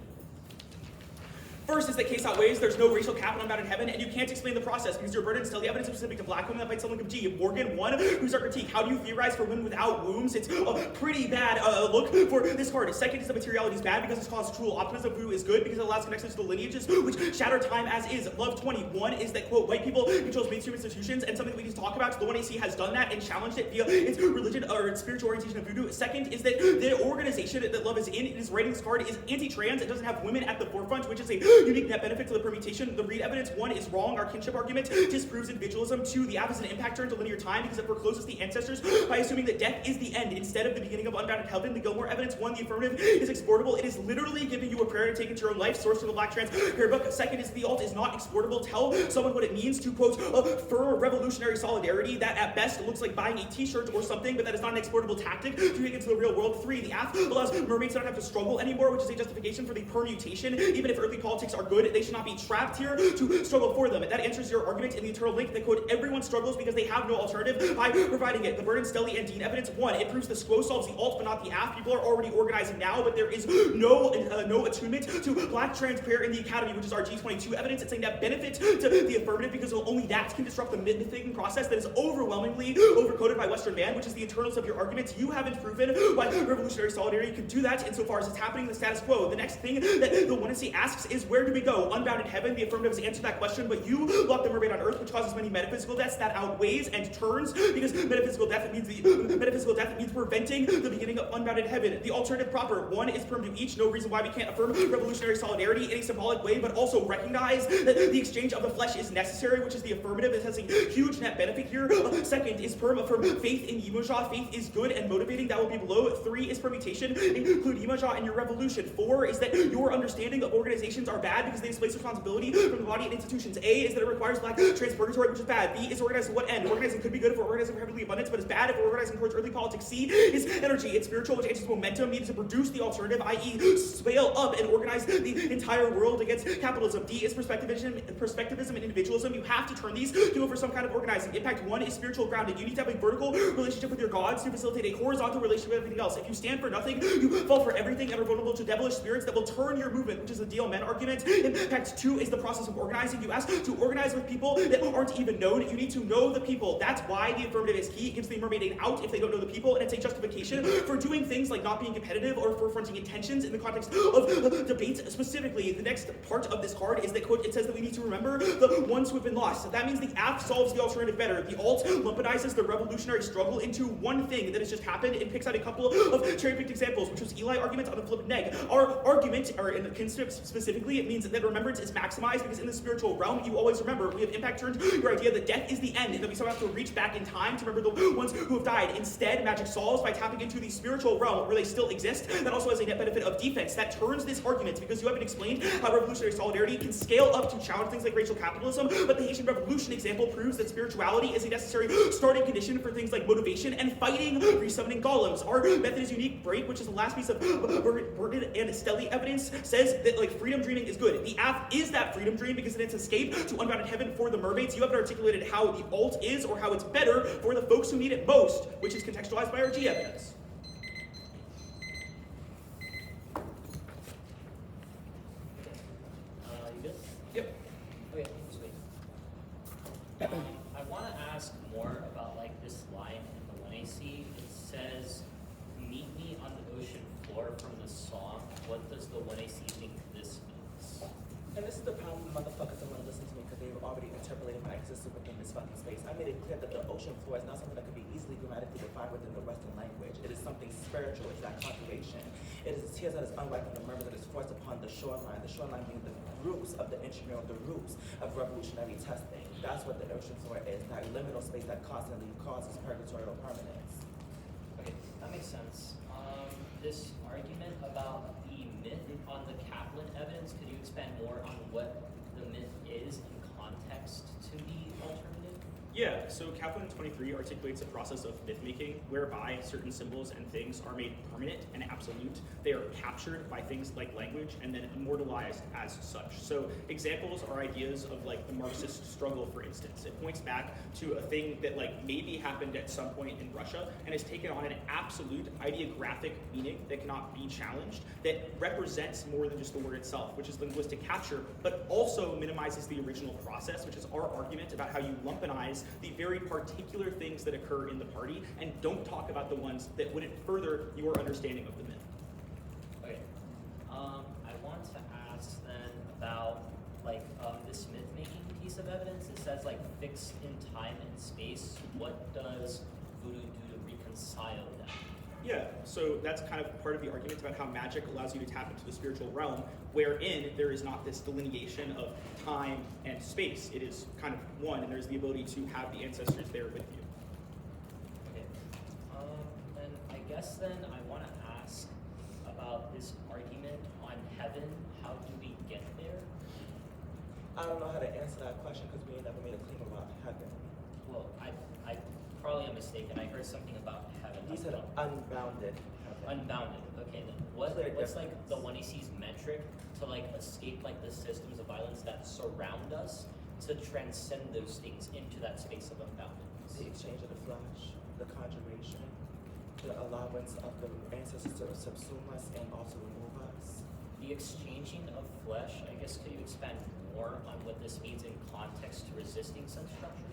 First is that case outweighs, there's no racial cap on unbounded heaven, and you can't explain the process because your burden is still the evidence specific to black women that might someone of G. Morgan 1, who's our critique. How do you theorize for women without wombs? It's a pretty bad look for this card. Second is the materiality is bad because it's caused cruel optimism. Voodoo is good because it allows connections to the lineages, which shatter time as is. Love 21 is that, quote, white people controls mainstream institutions, and something that we need to talk about. The 1AC has done that and challenged it via its religion or its spiritual orientation of voodoo. Second is that the organization that Love is in, it is writing this card, is anti-trans. It doesn't have women at the forefront, which is a unique net benefit to the permutation. The read evidence 1 is wrong. Our kinship argument disproves individualism. 2, the app is an impact turn to linear time because it forecloses the ancestors by assuming that death is the end instead of the beginning of unbounded heaven. The Gilmore evidence 1, the affirmative is exportable. It is literally giving you a prayer to take into your own life, sourced from the Black Trans Prayer Book. Second is the alt is not exportable. Tell someone what it means to, quote, affirm revolutionary solidarity. That at best looks like buying a t-shirt or something, but that is not an exportable tactic to take into the real world. 3, the app allows mermaids to not have to struggle anymore, which is a justification for the permutation. Even if earthly politics are good, they should not be trapped here to struggle for them. That answers your argument in the eternal link that, quote, everyone struggles because they have no alternative by providing it. The Burden, Stelly, and Dean evidence 1, it proves the squo solves the alt but not the app. People are already organizing now, but there is no attunement to Black trans prayer in the academy, which is our G22 evidence. It's a net benefit to the affirmative because only that can disrupt the myth-making process that is overwhelmingly overcoded by Western man, which is the internals of your arguments. You haven't proven why revolutionary solidarity can do that insofar as it's happening in the status quo. The next thing that the 1AC asks is, where do we go? Unbounded heaven. The affirmative has answered that question, but you lock the mermaid on earth, which causes many metaphysical deaths. That outweighs and turns because metaphysical death means preventing the beginning of unbounded heaven. The alternative proper 1 is perm to each. No reason why we can't affirm revolutionary solidarity in a symbolic way, but also recognize that the exchange of the flesh is necessary, which is the affirmative. It has a huge net benefit here. Second is perm affirm faith in Yimajah. Faith is good and motivating. That will be below. 3 is permutation. Include Yimajah in your revolution. 4 is that your understanding of organizations are bad because they displace responsibility from the body and institutions. A is that it requires black trans purgatory, which is bad. B is organizing what end? Organizing could be good if we're organizing for heavenly abundance, but it's bad if we're organizing towards earthly politics. C is energy. It's spiritual, which answers momentum needed to produce the alternative, i.e. scale up and organize the entire world against capitalism. D is perspectivism and individualism. You have to turn these to go for some kind of organizing. Impact 1 is spiritual grounding. You need to have a vertical relationship with your gods to facilitate a horizontal relationship with everything else. If you stand for nothing, you fall for everything and are vulnerable to devilish spirits that will turn your movement, which is the DL men argument. Impact 2 is the process of organizing. You ask to organize with people that aren't even known. You need to know the people. That's why the affirmative is key. It gives the mermaid an out if they don't know the people, and it's a justification for doing things like not being competitive or for fronting intentions in the context of debates. Specifically, the next part of this card is that, quote, it says that we need to remember the ones who have been lost. So that means the app solves the alternative better. The alt lumpinizes the revolutionary struggle into one thing that has just happened and picks out a couple of cherry-picked examples, which was Eli argument on the flip neg. Our argument, or in the kinship specifically, it means that remembrance is maximized because in the spiritual realm, you always remember. We have impact turned your idea that death is the end and that we somehow have to reach back in time to remember the ones who have died. Instead, magic solves by tapping into the spiritual realm where they still exist. That also has a net benefit of defense. That turns this argument because you haven't explained how revolutionary solidarity can scale up to challenge things like racial capitalism, but the Haitian Revolution example proves that spirituality is a necessary starting condition for things like motivation and fighting resummoning golems. Our method is unique break, which is the last piece of Burden and Stelly evidence, says that like freedom dreaming is good. The app is that freedom dream because it's escape to unbounded heaven for the mermaids. You haven't articulated how the alt is or how it's better for the folks who need it most, which is contextualized by our G evidence. You good? Yep. Okay, sweet. I want to ask more about like this line in the 1AC. It says, "Meet me on the ocean floor" from the song. What does the 1AC think this means? And this is the problem, motherfuckers don't want to listen to me because they you're already interpolating my existence within this fucking space. I made it clear that the ocean floor is not something that can be easily grammatically defined within the Western language. It is something spiritual. It's that conjuration. It is tears that is unripe from the murmur that is forced upon the shoreline. The shoreline being the roots of the intramural, the roots of revolutionary testing. That's what the ocean floor is. That liminal space that constantly causes purgatorial permanence. Okay, that makes sense. This argument about the myth on the Kaplan evidence, could you expand more on what the myth is in context to the alternative? Yeah, so Kaplan 23 articulates a process of myth-making whereby certain symbols and things are made permanent and absolute. They are captured by things like language and then immortalized as such. So examples are ideas of like the Marxist struggle, for instance. It points back to a thing that like maybe happened at some point in Russia and has taken on an absolute ideographic meaning that cannot be challenged, that represents more than just the word itself, which is linguistic capture, but also minimizes the original process, which is our argument about how you lumpenize the very particular things that occur in the party and don't talk about the ones that wouldn't further your understanding of the myth. Okay. I want to ask then about like this myth-making piece of evidence. It says like fixed in time and space. What does voodoo do to reconcile that? Yeah, so that's kind of part of the argument about how magic allows you to tap into the spiritual realm, wherein there is not this delineation of time and space. It is kind of one, and there's the ability to have the ancestors there with you. Okay. And I guess then I want to ask about this argument on heaven. How do we get there? I don't know how to answer that question because we ain't never made a claim about heaven. Well, I probably am mistaken. I heard something about heaven. You said unbounded heaven. Unbounded. Okay, then what's like the 1AC's metric to like escape like the systems of violence that surround us, to transcend those things into that space of unboundedness? The exchange of the flesh, the conjuration, the allowance of the ancestors to subsume us and also remove us. The exchanging of flesh, I guess, could you expand more on what this means in context to resisting such structures?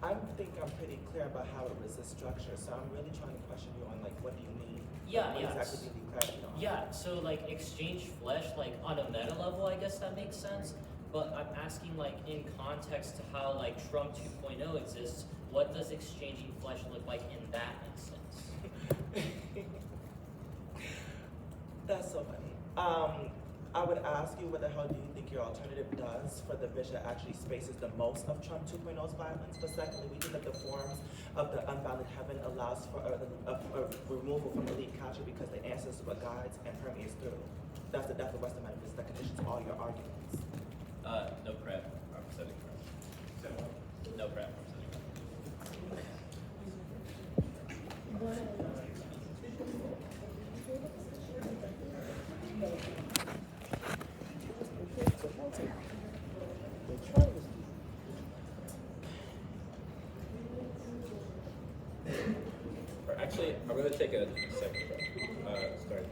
I think I'm pretty clear about how it resists structure, so I'm really trying to question you on like what do you mean? Yeah, what yeah. exactly do you need clarity on? Yeah, so like exchange flesh, like on a meta level, I guess that makes sense. But I'm asking like in context to how like Trump 2.0 exists, what does exchanging flesh look like in that instance? That's so funny. I would ask you what the hell do you think your alternative does for the bitch that actually spaces the most of Trump 2.0's violence? But secondly, we think that the forms of the unbounded heaven allows for a removal from elite culture because the ancestors were guides and permeates through. That's the depth of Western metaphysics that conditions all your arguments. No prep. I'm setting prep. No prep. I'm setting prep. Or actually, I'm going to take a second prep. Start.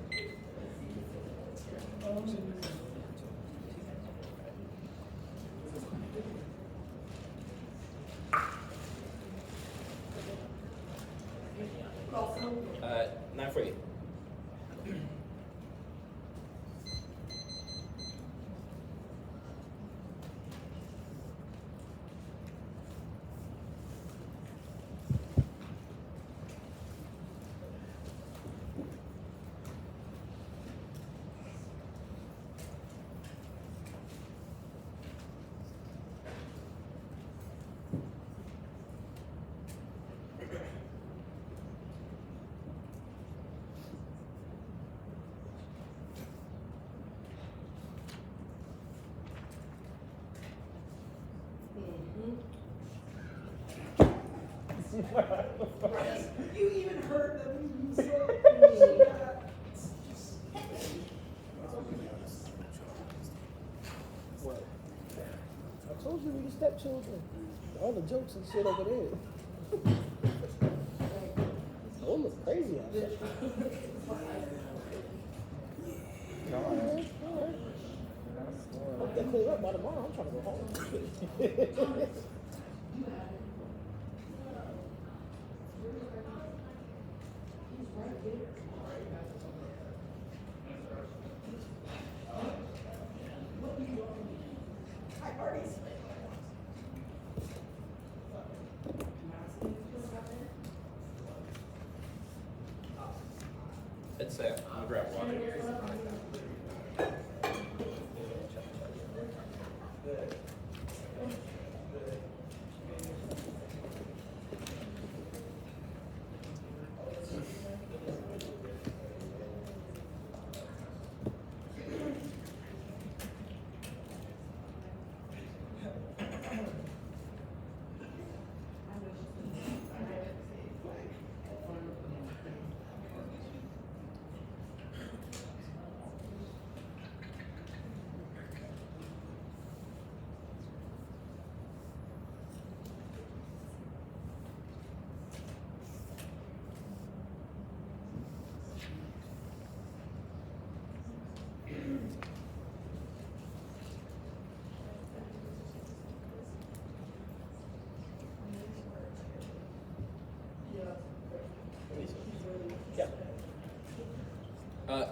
Not for you. You even heard them say What? I told you we were stepchildren. All the jokes and shit over there. Oh, look crazy out there. Alright. Hope they clear up by tomorrow. I'm trying to go home. It's I'm gonna grab water.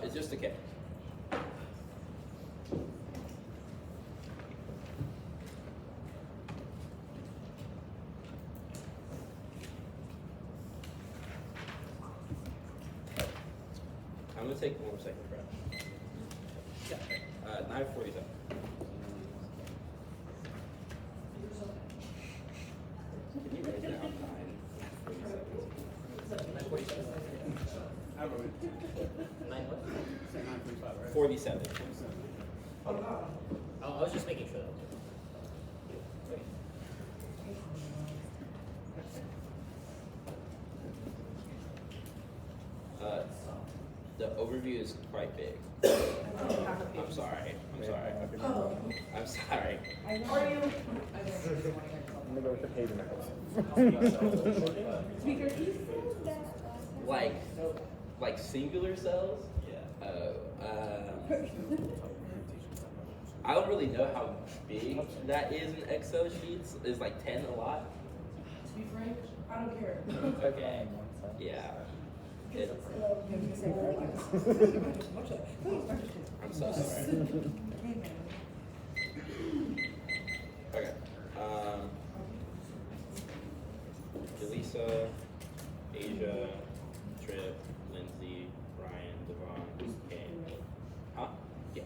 It's just a K. I'm gonna take 1 more second for that. Yeah. 9:47. Can you write down 9:47? I wrote it. 47. I was just making sure that was it. The overview is quite big. I'm sorry. I'm sorry. I'm sorry. Are you? I'm gonna go with the page in the Speaker, he said that. Like singular cells? Yeah. I don't really know how big that is in Excel sheets. Is like 10 a lot? To be frank, I don't care. Okay. Yeah. I'm so sorry. Okay. Elisa, Asia, Trip, Lindsay, Ryan, Devon, Kane. Huh? Yeah.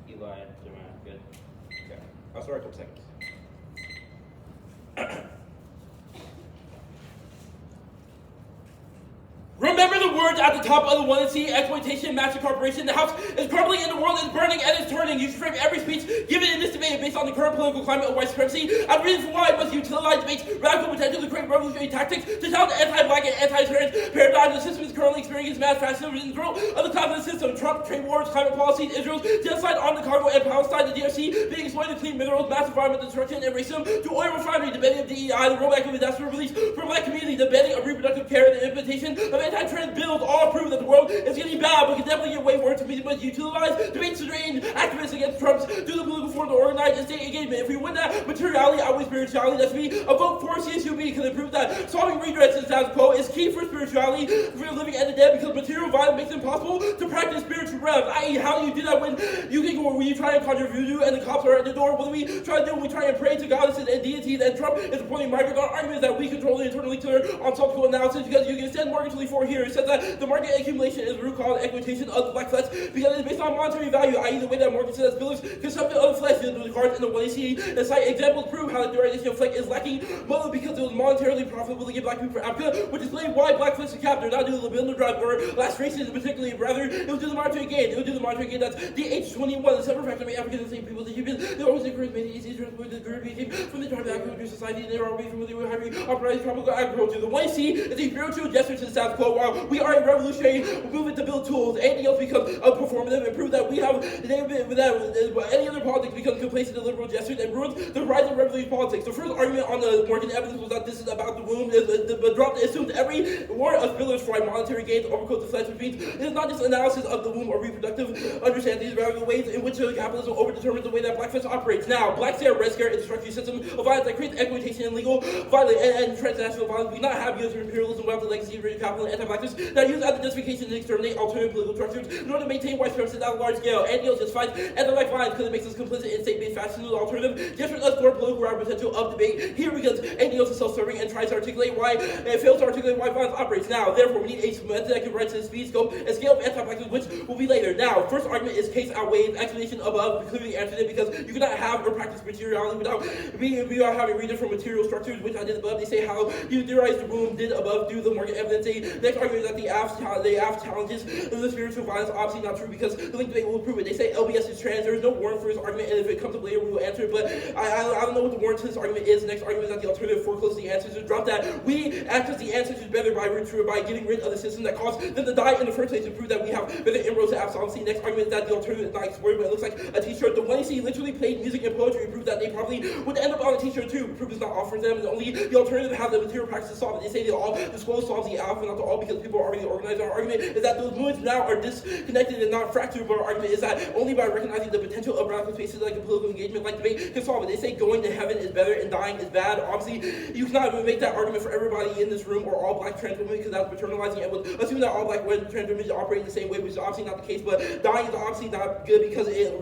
Eli, Jeremiah, good. Okay. I'll start a couple seconds. Remember the words at the top of the 1C exploitation master corporation. The house is crumbling and the world is burning and it's turning. You should frame every speech given in this debate based on the current political climate of white supremacy. And reasons for why it must utilize debates, radical potential to create revolutionary tactics to challenge the anti-black and anti-trans paradigm. The system is currently experiencing mass fascism within the growth of the capitalist system. Trump, trade wars, climate policy, Israel's genocide on the Congo and Palestine, the DRC being exploited to clean minerals, mass environmental destruction and racism, to oil refinery, the banning of DEI, the rollback of industrial release for black community, the banning of reproductive care, and the implementation of anti-trans bills, all prove that the world is getting bad, but can definitely get way worse if we must utilize debates to drain activists against Trump's do the political form to organize and state engagement. If we win that materiality outweighs spirituality, that's me. A vote for CSU because it proves that solving redress in status quo is key for spirituality, for living and the dead, because material violence makes it impossible to practice spiritual rev. I.e., how do you do that when you try and conjure voodoo and the cops are at the door? What do we try to do when we try and pray to goddesses and deities, and Trump is appointing migrants on arguments that we control the internal leader on subsequent analysis, because you can send Morgan 24 here. It says that the market accumulation is the root cause exploitation of the black flesh because it is based on monetary value, i.e. the way that Morgan says builders consumption of the flesh, the cards in the 1AC and cite examples prove how the derivation of flesh is lacking, mostly because it was monetarily profitable to get black people for Africa, which explains why black flesh is captured, not due to the libido drive or lastration, particularly, rather, it was due to the monetary gain. It was due to the monetary gain. That's the H21, the separate factor made Africans the same people as Egyptians. They always encouraged many easy transport the Caribbean came from the tribe of agriculture society, and they are already familiar with highly operated tropical agriculture. The 1C is a spiritual gesture to the status quo, while we are a revolutionary movement to build tools. Anything else becomes performative and prove that we have without any other politics becomes complacent to liberal gestures and ruins the rise of revolutionary politics. The first argument on the Morgan evidence was that this is about the womb. The drop assumes every war of pillars for monetary gains overcoat the flesh, which means it is not just analysis of the womb or reproductive understandings, rather the ways in which capitalism overdetermines the way that black flesh operates. Now, black scare, red scare, is a structural system of violence that creates exploitation and legal violence and transnational violence. We do not have U.S. imperialism without the legacy of racial capital and anti-blackness that are used as a justification to exterminate alternative political structures in order to maintain white supremacy at a large scale. And just fights anti-black violence because it makes us complicit in state-based fascism alternative just for us for political potential of debate here because anything else is self-serving and tries to articulate why it fails to articulate why violence operates. Now, therefore, we need a method that can write to the speed, scope, and scale of anti-blackness, which will be later. Now, first argument is case outweighs explanation above, clearly answered it because you cannot have or practice materiality without we are having read different material structures, which I did above. They say how you theorize the room did above due the market evidence. The next argument is that the AF challenges the spiritual violence, obviously not true because the link debate will prove it. They say LBS is trans. There is no warrant for this argument, and if it comes up later, we will answer it. But I don't know what the warrant to this argument is. The next argument is that the alternative forecloses the answers to drop that. We access the answers is better by getting rid of the system that caused them to die in the first place to prove that we have better inroads to absolucy. Next argument is that the alternative is not explored, but it looks like a t-shirt. The one you see literally played music and poetry proves that they probably would end up on a t-shirt too. Proof is not offered them, and only the alternative have the material practice to solve it. They say they all disclose solves the alpha, not the all, because people are already organized. Our argument is that those movements now are disconnected and not fractured, but our argument is that only by recognizing the potential of radical spaces like a political engagement, like debate, can solve it. They say going to heaven is better and dying is bad. Obviously, you cannot make that argument for everybody in this room or all black trans women because that's paternalizing and would assume that all black trans women operate the same way, which is obviously not the case. But dying is obviously not good because it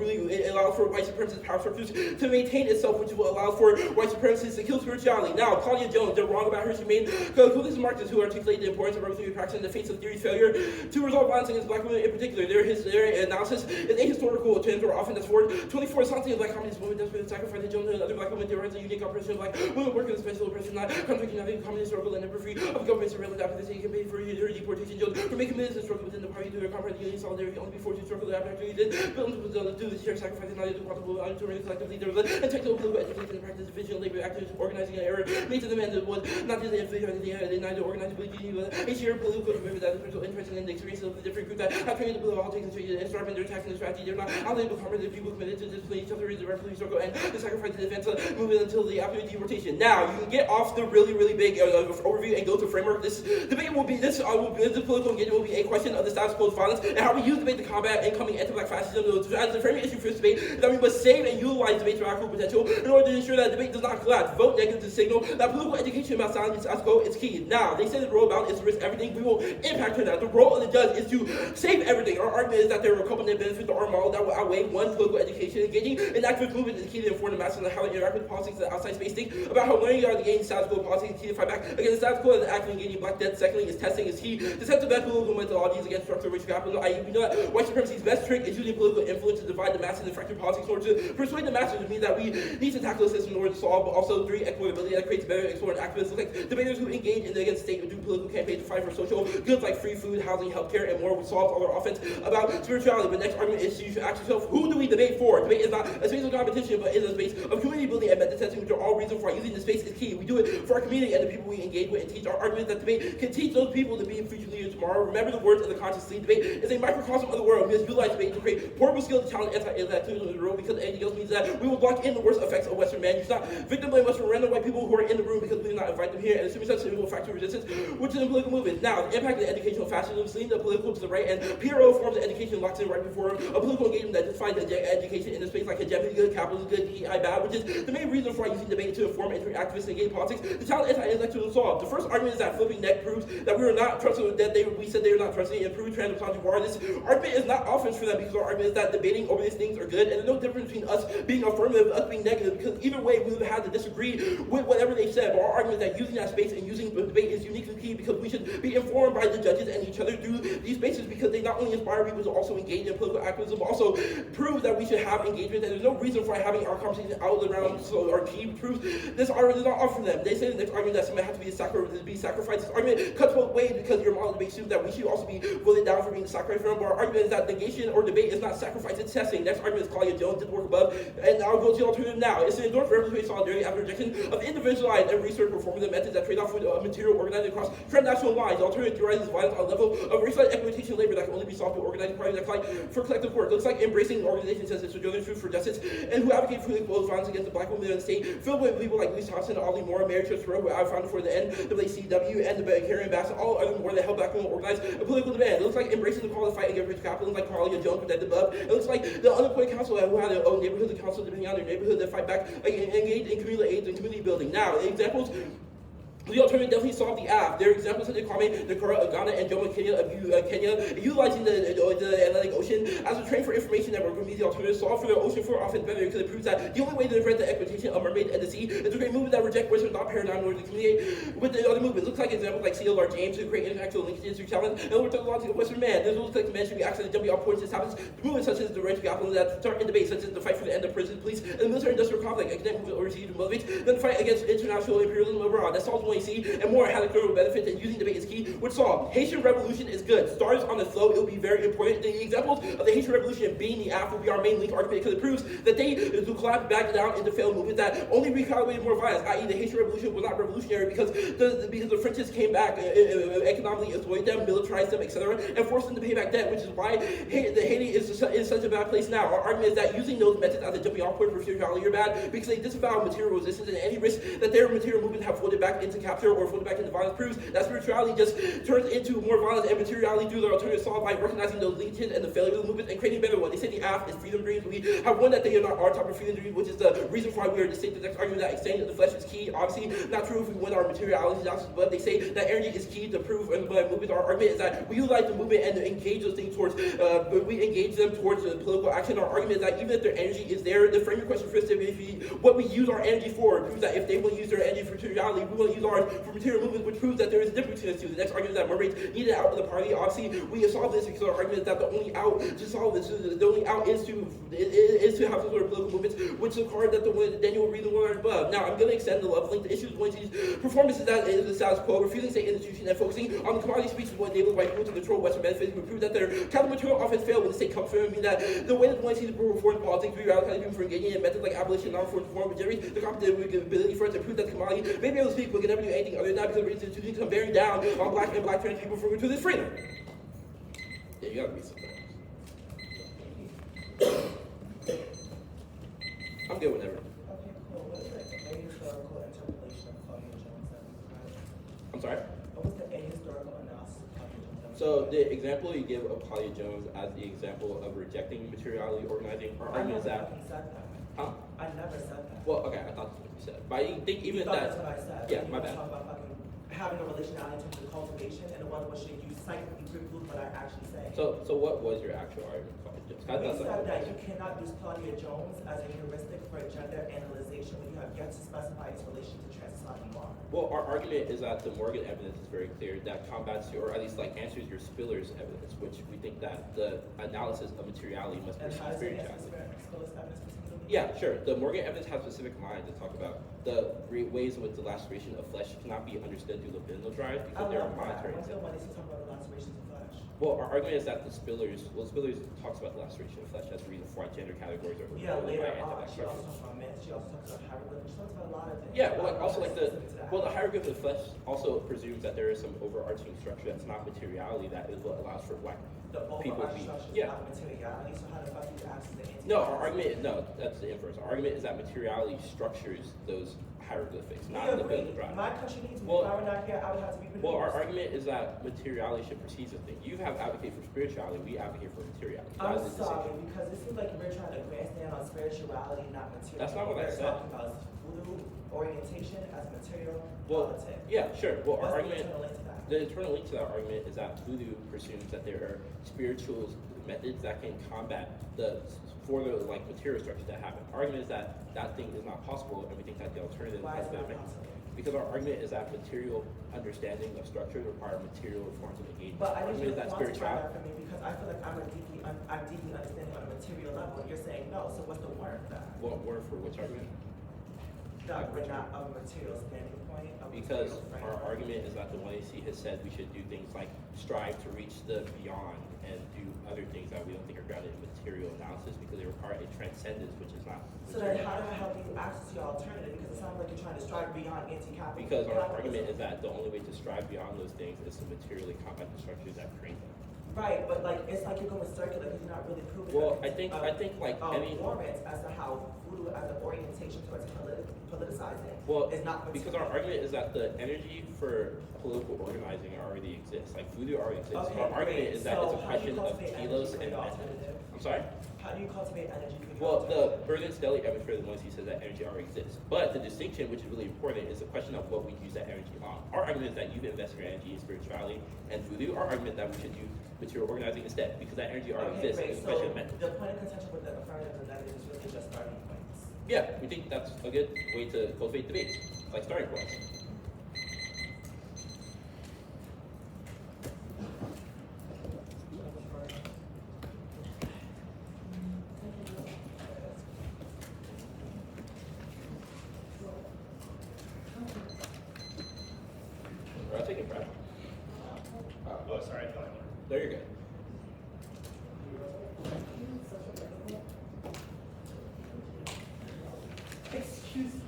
allows for white supremacist power structures to maintain itself, which will allow for white supremacists to kill spirituality. Now, Claudia Jones, they're wrong about her. She made coolest Marxists who articulate the importance of revolutionary practice in the face of theory's failure to resolve violence against black women in particular. Their analysis is ahistorical. Terms are often that's word 24 something of black communist women desperate sacrifice the children and other black women theorize the unique oppression of black women working in special oppression, not contradicting having communist struggle and never free of government surveillance after the state campaign for their deportation. Jones for making minutes and struggle within the party to their comrade union solidarity only before to struggle after actually did build to do the shared sacrifice and not to quantifiable undetermined collectively. There was and technical political education and practice division labor actors organizing an error made to the man that was not just the they neither organized political a shared political remember that the potential interest in the experience of the different group that have trained the political politics and starving their attacks and their strategy. They're not unable to comrades the people committed to display each other in the revolutionary struggle and the sacrifice to defense movement until the absolute deportation. Now you can get off the really big overview and go to framework. This debate will be this political engagement will be a question of the status quo's violence and how we use debate to combat incoming anti-black fascism. As the framing issue for this debate is that we must save and utilize debate's radical potential in order to ensure that debate does not collapse. Vote negative to signal that political education about silence status quo is key. Now they say the role about is to risk everything. We will impact her now. The role of the judge is to save everything. Our argument is that there are a couple of benefits to our model that will outweigh one political education. Engaging in activist movement is key to inform the masses on how they interact with politics and outside space. Think about how learning about the gain status quo politics is key to fight back against the status quo and actively engaging black death. Secondly, is testing is key to set the best political methodologies against structural racial capitalism. We know that white supremacy's best trick is using political influence to divide the masses and fracture politics in order to persuade the masses. It means that we need to tackle the system in order to solve, but also 3, exploitability that creates better exploited activists. Look like debaters who engage in against state and do political campaigns to fight for social goods like free food, housing, healthcare, and more, which solves all our offense about spirituality. But next argument is you should ask yourself, who do we debate for? Debate is not a space of competition, but is a space of community building and method testing, which are all reasons for using this space is key. We do it for our community and the people we engage with and teach. Our argument that debate can teach those people to be future leaders tomorrow. Remember the words of the conscious lead. Debate is a microcosm of the world. We must utilize debate to create portable skills to challenge anti-intellectualism in the world, because anything else means that we will block in the worst effects of Western man. You should not victim blame us for random white people who are in the room because we did not invite them here, and assuming such we will factor resistance, which is a political movement. Now, the impact of the educational fascism, leading the political to the right, and PRO forms of education locks in right before a political engagement that defines education in a space like hegemony good, capitalism good, DEI bad, which is the main reason for using debate to inform activists and engage politics to challenge anti-intellectualism solve. The first argument is that flipping neck proves that we are not trusted, that we said they are not trusting and prove trans war. This argument is not offense for them because our argument is that debating over these things are good, and there's no difference between us being affirmative and us being negative, because either way we would have to disagree with whatever they said. But our argument is that using that space and using the debate is uniquely key because we should be informed by the judges and each other through these spaces, because they not only inspire people to also engage in political activism, but also prove that we should have engagement, and there's no reason for having our conversation out around so our key proves this argument is not offered them. They say the next argument that somebody has to be sacrificed. This argument cuts both ways because your model debate assumes that we should also be voted down for being sacrificed for them, but our argument is that negation or debate is not sacrifice, it's testing. Next argument is Claudia Jones did work above, and I'll go to the alternative now. It's an endorsed revolutionary solidarity after rejection of individualized and research performative methods that trade off with material organized across transnational lines. The alternative theorizes violence on a level of racialized exploitation labor that can only be solved through organizing parties that fight for collective work. It looks like embracing organizations as sojourners truth for justice and who advocate for equal violence against the black women in the state, filled with people like Lisa Thompson, Ollie Moore, Mary Church Thoreau, who I founded for the NAACW, and the Carrie Ambassador, all other more that help black women organize a political demand. It looks like embracing the call to fight against rich capitalism like Claudia Jones with that above. It looks like the unemployed council who had their own neighborhood council depending on their neighborhood that fight back and engage in community aids and community building. Now, examples The alternative definitely solved the app. There are examples such as Kwame, Ghana, and Jomo Kenya of Kenya, utilizing the Atlantic Ocean as a train for information network. The alternative solved for the ocean floor often better because it proves that the only way to prevent the exploitation of mermaids and the sea is to create movements that reject Western thought paradigm in order to communicate with the other movements. Looks like examples like C.L.R. James, who create intellectual linkages to challenge and overturn the logic of Western man. This looks like men should be accessing jumping off points. This happens movements such as the right to be opposite that start in debate, such as the fight for the end of prison police and the military-industrial conflict. Academic movement overseas motivates then the fight against international imperialism abroad. That solves one see and more had a clear benefit, and using debate is key. Which solved. Haitian Revolution is good. Stars on the flow, it will be very important. The examples of the Haitian Revolution being the app will be our main link argument because it proves that they collapsed back down into failed movement that only recalibrated more violence, i.e. the Haitian Revolution was not revolutionary because the French came back, economically exploited them, militarized them, etc., and forced them to pay back debt, which is why Haiti is such a bad place now. Our argument is that using those methods as a jumping off point for spirituality are bad because they disavow material resistance and any risk that their material movement have floated back into capture or floated back into violence proves that spirituality just turns into more violence and materiality through their alternative solved by recognizing those linkages and the failure of the movement and creating a better one. They say the app is freedom dreams. We have one that they are not our type of freedom dreams, which is the reason why we are distinct. The next argument that extending the flesh is key. Obviously, not true if we win our materiality analysis, but they say that energy is key to prove and movement. Our argument is that we utilize the movement and engage those things towards, we engage them towards political action. Our argument is that even if their energy is there, the framing question for us is what we use our energy for proves that if they will use their energy for materiality, we will use ours for material movement, which proves that there is a difference between the two. The next argument is that mermaids needed out of the party. Obviously, we have solved this because our argument is that the only out to solve this, the only out is to have some sort of political movements, which is the card that Daniel will read the one above. Now, I'm going to extend the level link to issues when these performances that is the status quo, refusing state institution and focusing on the commodity speech is what enables white people to control Western benefits. We prove that their counter-material offense failed when the state comes from it, meaning that the way that one sees the reform politics, we radicalize people for engaging in methods like abolition, non-reform, which generates the competitive ability for us to prove that the commodity may be able to speak, but can never do anything other than that because the institutions come bearing down on black and black trans people for to this freedom. Yeah, you gotta read something. I'm good whenever. Okay, cool. What is the ahistorical interpolation of Claudia Jones that we provided? I'm sorry? What was the ahistorical analysis of Claudia Jones? So the example you give of Claudia Jones as the example of rejecting materiality organizing, our argument is that. Said that. Huh? I never said that. Well, okay, I thought that's what you said. But I think even if that's what I said. Yeah, my bad. Talking about fucking having a relationality in terms of cultivation, and the one which you psychically preclude what I actually say. So what was your actual argument, Claudia Jones? We said that you cannot use Claudia Jones as a heuristic for gender analyzation when you have yet to specify its relation to trans society law. Well, our argument is that the Morgan evidence is very clear that combats or at least answers your Spiller's evidence, which we think that the analysis of materiality must precede spirituality. Yeah, sure. The Morgan evidence has specific lines that talk about the ways in which the laceration of flesh cannot be understood through libidinal drives because there are monetary incentives. When they talk about the laceration of flesh. Well, our argument is that Spillers talks about the laceration of flesh as a reason for why gender categories are later on. She also talks about myths. She also talks about hieroglyphs. She talks about a lot of things. Yeah, well, the hieroglyph of flesh also presumes that there is some overarching structure that's not materiality that is what allows for black people to be. Yeah. Not materiality. So how the fuck do you access the anti? No, our argument, that's the inverse. Our argument is that materiality structures those hieroglyphics, not the building drive. My country needs me. If I were not here, I would have to be produced. Well, our argument is that materiality should precede something. You have advocated for spirituality, we advocate for materiality. I'm sorry, because it seems like we're trying to grandstand on spirituality, not material. That's not what I said. We're talking about voodoo orientation as material politics. Yeah, sure. Well, our argument, the internal link to that argument is that voodoo presumes that there are spiritual methods that can combat the material structure that happen. Our argument is that that thing is not possible, and we think that the alternative has been because our argument is that material understanding of structure require material forms of engagement. But I didn't that spirituality that for me because I feel like I'm deeply understanding on a material level. You're saying no, so what's the word for that? What word for which argument? That we're not of a material standing point. Because our argument is that the 1AC has said we should do things like strive to reach the beyond and do other things that we don't think are grounded in material analysis because they require a transcendence, which is not. So then how do I help you access your alternative? Because it sounds like you're trying to strive beyond anti-capital. Because our argument is that the only way to strive beyond those things is to materially combat the structures that create them. Right, but it's like you're going circular because you're not really proving. Well, I think like any warrants as to how voodoo as an orientation towards politicizing Well, is not because our argument is that the energy for political organizing already exists. Like voodoo already exists. Okay, Our argument great. is that So it's a how do you question of cultivate telos energy and for the method. alternative? I'm sorry? How do you cultivate energy for the Well, the alternative? Bergen's daily evidence for the ones he says that energy already exists. But the distinction, which is really important, is the question of what we use that energy on. Our argument is that you've invested your energy in spirituality and voodoo. Our argument that we should do material organizing instead, because that energy already exists. Great. It's a So question of method. the point of contention with the affirmative and negative is really just starting points. Yeah, we think that's a good way to cultivate debates, like starting points. I'll take it, Brad. Oh, sorry, I thought There you go. Excuse me.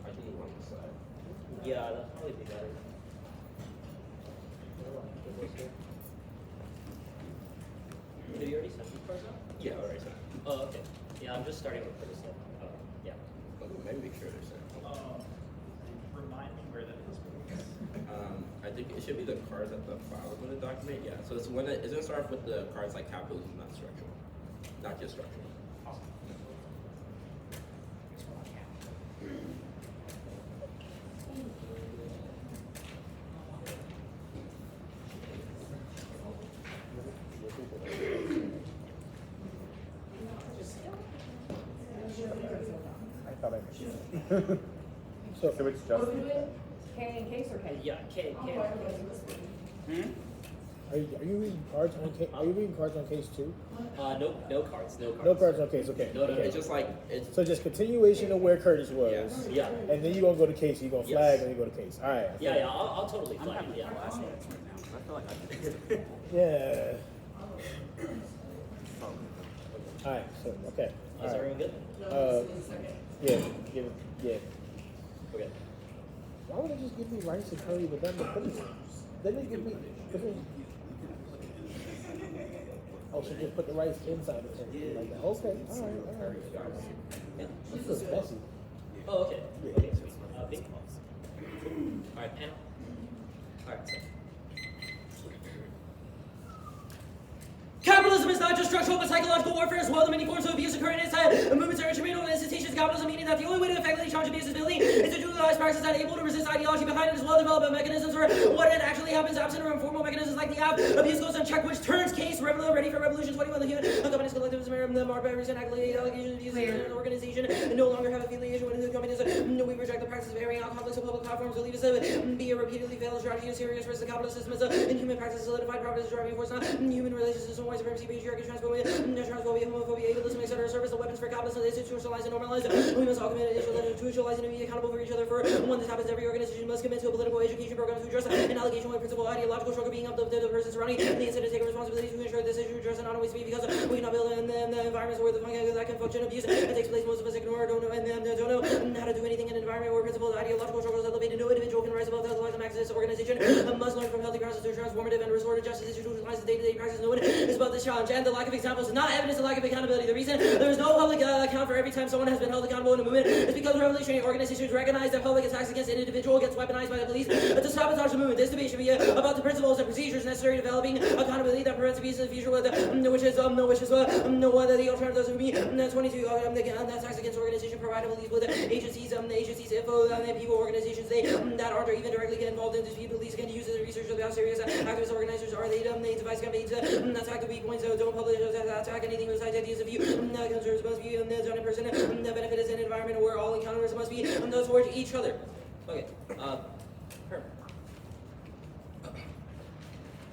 I can move on this side. Yeah, that'd probably be better. Have you already sent these cards out? Yeah, alright, so. Oh, okay. Yeah, I'm just starting with this one. Yeah. Maybe make sure there's Remind me where that is. I think it should be the cards at the bottom of the document. Yeah, so it's when it's gonna start off with the cards like capitalism, not structural, not just structural. I thought I missed. So it's just. K in case or K? Yeah, K. Are you reading cards on case? Are you reading cards on case too? No cards. No cards on case. Okay. No. Okay. It's just like it's So just continuation of where Curtis was. Yes. Yeah. And then you gonna go to case. You gonna flag, and you go to case. All right. Yeah, I'll totally flag it. Yeah. Last minutes right now. I feel like I did. Yeah. All right. So okay. All Is right. everyone good? Yeah. Give it. Yeah. Okay. Why would they just give me rice and curry, but then they put it? Then they give me. Oh, so just put the rice inside of it like that. Okay. All right. Yeah. This is messy. Oh, okay. Okay, sweet. Big pause. Alright, panel. Alright, so. Capitalism is not just structural but psychological warfare as well. The many forms of abuse occur in inside movements are instrumental in institutions of capitalism, meaning that the only way to effectively challenge abuse is building institutionalized practices that are able to resist ideology behind it, as well develop mechanisms for what it actually happens absent or informal mechanisms like the app. Abuse goes unchecked, which turns case ready for revolution 21. The human companies, collectivism, the marked by recent allegations of abuse in an organization and no longer have affiliation with the companies. We reject the practice of airing out conflicts of public platforms. Believe us be a repeatedly failed strategy of serious risk. The capitalist system is inhuman practices, solidified properties, driving force, not human relationships, white supremacy, patriarchy, transphobia, homophobia, ableism, etc. Service of weapons for capitalism, institutionalized and normalized. We must all commit institutionalizing and be accountable for each other. For one, this happens, every organization must commit to a political education program to address an allegation with principle, ideological struggle being uplifted to the person surrounding the incident, take responsibility to ensure this issue addressed and not always be because we cannot build in the environments where the that can function abuse that takes place. Most of us ignore, don't know how to do anything in an environment where principles, ideological struggles elevated. No individual can rise above the otherwise maxis organization must learn from healthy process to transformative and restorative justice, institutionalize the day-to-day practice. No one is above this challenge, and the lack of examples is not evidence of lack of accountability. The reason there is no public account for every time someone has been held accountable in a movement is because revolutionary organizations recognize that public attacks against an individual gets weaponized by the police to sabotage the movement. This debate should be about the principles and procedures necessary to developing accountability that prevents abuse in the future, which is whether the alternatives would be 22 attacks against organization provide police with agencies, info, people, organizations that aren't or even directly get involved in dispute. Police can use the research of how serious activist organizers are. They devise campaigns attack the weak points, don't publish attack anything besides ideas of view. Concerns must be done in person. The benefit is an environment where all encounters must be towards each other. Okay.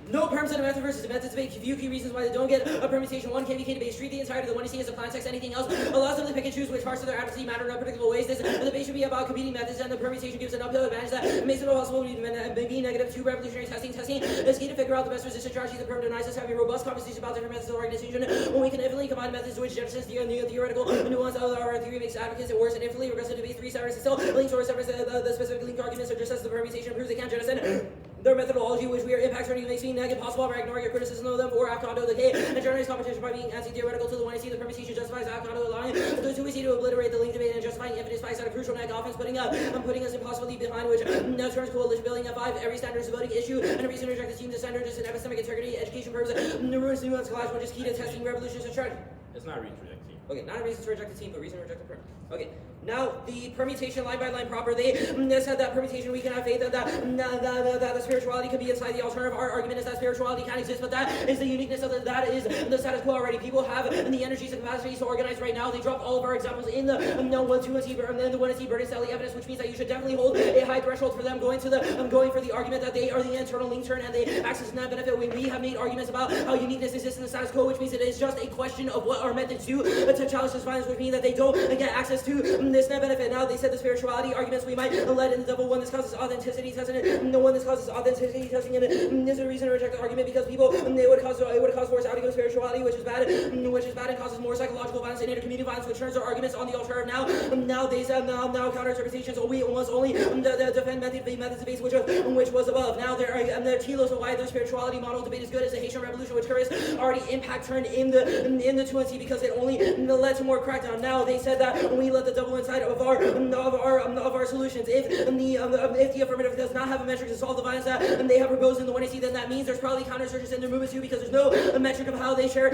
No perms in a method versus a method debate. Few key reasons why they don't get a permutation. 1 KVK debate. Treat the entirety of the 1AC as a plan text. Anything else allows them to pick and choose which parts of their advocacy matter in unpredictable ways. This debate should be about competing methods, and the permutation gives an uphill advantage that makes it impossible to be negative. 2 revolutionary testing. Testing is key to figure out the best resistance strategy. The perm denies us having a robust conversation about different methods of organization. When we can infinitely combine methods which jettisons the theoretical nuance of our theory makes advocates worse and infinitely regressive debate. 3 separate still links or separate the specific link arguments are just as the permutation proves they can't jettison their methodology, which we are impact turning makes being negative possible by ignoring your criticism of them or act onto decay and generates competition by being anti-theoretical to the 1AC. The permutation justifies act onto allowing the 2AC to obliterate the link debate and justifying infinite spikes at a crucial neg offense, putting us impossibly behind, which now turns coalition building at 5. Every standard is a voting issue and a reason to reject the team. The standard is an epistemic integrity, education purpose, ruins nuance collage, which is key to testing revolutions and strategy. It's not a reason to reject the team. Okay, not a reason to reject the team, but reason to reject the perm. Okay, now the permutation line by line proper. They said that permutation we can have faith that the spirituality could be inside the alternative. Our argument is that spirituality can't exist, but that is the uniqueness of that is the status quo already. People have the energies and capacities to organize right now. They dropped all of our examples in the 1, 2, and C, and then the 1 and C burden Sally evidence, which means that you should definitely hold a high threshold for them going for the argument that they are the internal link turn and they access net benefit. When we have made arguments about how uniqueness exists in the status quo, which means it is just a question of what our methods do to challenge this violence, which means that they don't get access to this net benefit. Now they said the spirituality arguments we might let in the double one. This causes authenticity testing, and the one this causes authenticity testing, and there's a reason to reject the argument because people it would cause worse outing of spirituality, which is bad and causes more psychological violence and intercommunity violence, which turns our arguments on the alternative. Now they said now counter interpretations we almost only the defend methods debates which was above. Now their telos of why the spirituality model debate is good is the Haitian Revolution, which Curtis already impact turned in the 2NC because it only led to more crackdown. Now they said that when we let the double inside of our solutions, if the affirmative does not have a metric to solve the violence that they have proposed in the 1AC, then that means there's probably counterinsurgents in their movement too, because there's no metric of how they share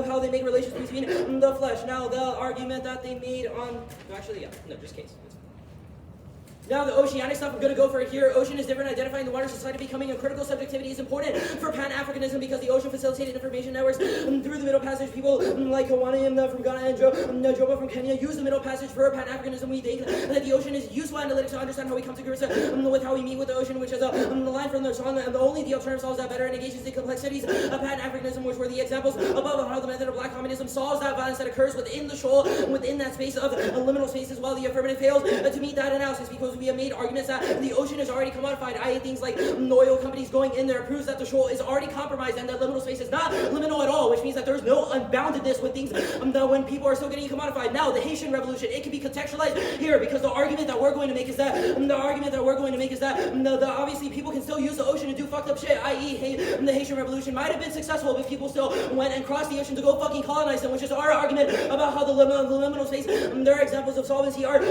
how they make relations between the flesh. Now the argument that they made on just case. Now the oceanic stuff, I'm going to go for it here. Ocean is different. Identifying the water society becoming a critical subjectivity is important for Pan-Africanism because the ocean facilitated information networks through the Middle Passage. People like Hawaiian from Ghana and Joba from Kenya use the Middle Passage for Pan-Africanism. We think that the ocean is useful analytics to understand how we come to grips with how we meet with the ocean, which is the line from the song, and only the alternative solves that better and engages the complexities of Pan-Africanism, which were the examples above of how the method of black communism solves that violence that occurs within the shoal, within that space of liminal spaces, while the affirmative fails to meet that analysis because we have made arguments that the ocean is already commodified, i.e. things like oil companies going in there proves that the shoal is already compromised and that liminal space is not liminal at all, which means that there's no unboundedness with things that when people are still getting commodified. Now the Haitian Revolution, it can be contextualized here because the argument that we're going to make is that obviously people can still use the ocean to do fucked up shit, i.e. the Haitian Revolution might have been successful but people still went and crossed the ocean to go fucking colonize them, which is our argument about how the liminal space, their examples of solvency are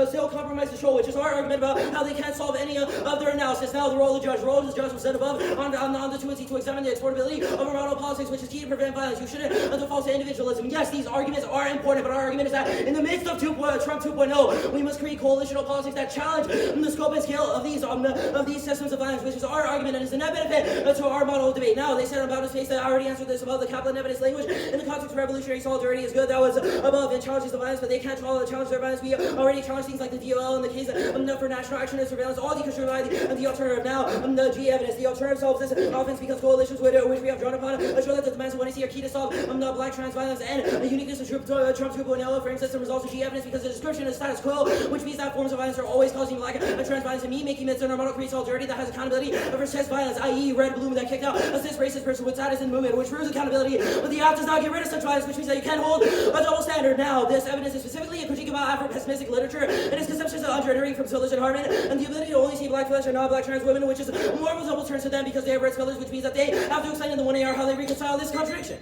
still compromise the shoal, which is our argument about how they can't solve any of their analysis. Now the role of the judge was set above on the 2NC to examine the exportability of environmental politics, which is key to prevent violence. You shouldn't default to individualism. Yes, these arguments are important, but our argument is that in the midst of Trump 2.0, we must create coalitional politics that challenge the scope and scale of these systems of violence, which is our argument and is a net benefit to our model of debate. Now they said about a space that I already answered this about the Kaplan evidence language in the context of revolutionary solidarity is good. That was above and challenges the violence, but they can't challenge their violence. We already challenge things like the DOL in the case for national action and surveillance, all deconstructed by the alternative. Now, the G evidence, the alternative solves this offense because coalitions which we have drawn upon show that the demands of 1AC are key to solve the black trans violence and the uniqueness of Trump 2.0 frame system results in G evidence because the description is status quo, which means that forms of violence are always causing black trans violence, and me making myths and our model creates solidarity that has accountability for sex violence, i.e. red blue that kicked out a cis racist person with status in the movement, which proves accountability, but the act does not get rid of such violence, which means that you can't hold a double standard. Now, this evidence is specifically a critique about Afro-pessimistic literature and its conceptions of ungendered from Solis and Harman, and the ability to only see black flesh and not black trans women, which is more of a double turn to them because they have red colors, which means that they have to explain in the 1AR how they reconcile this contradiction.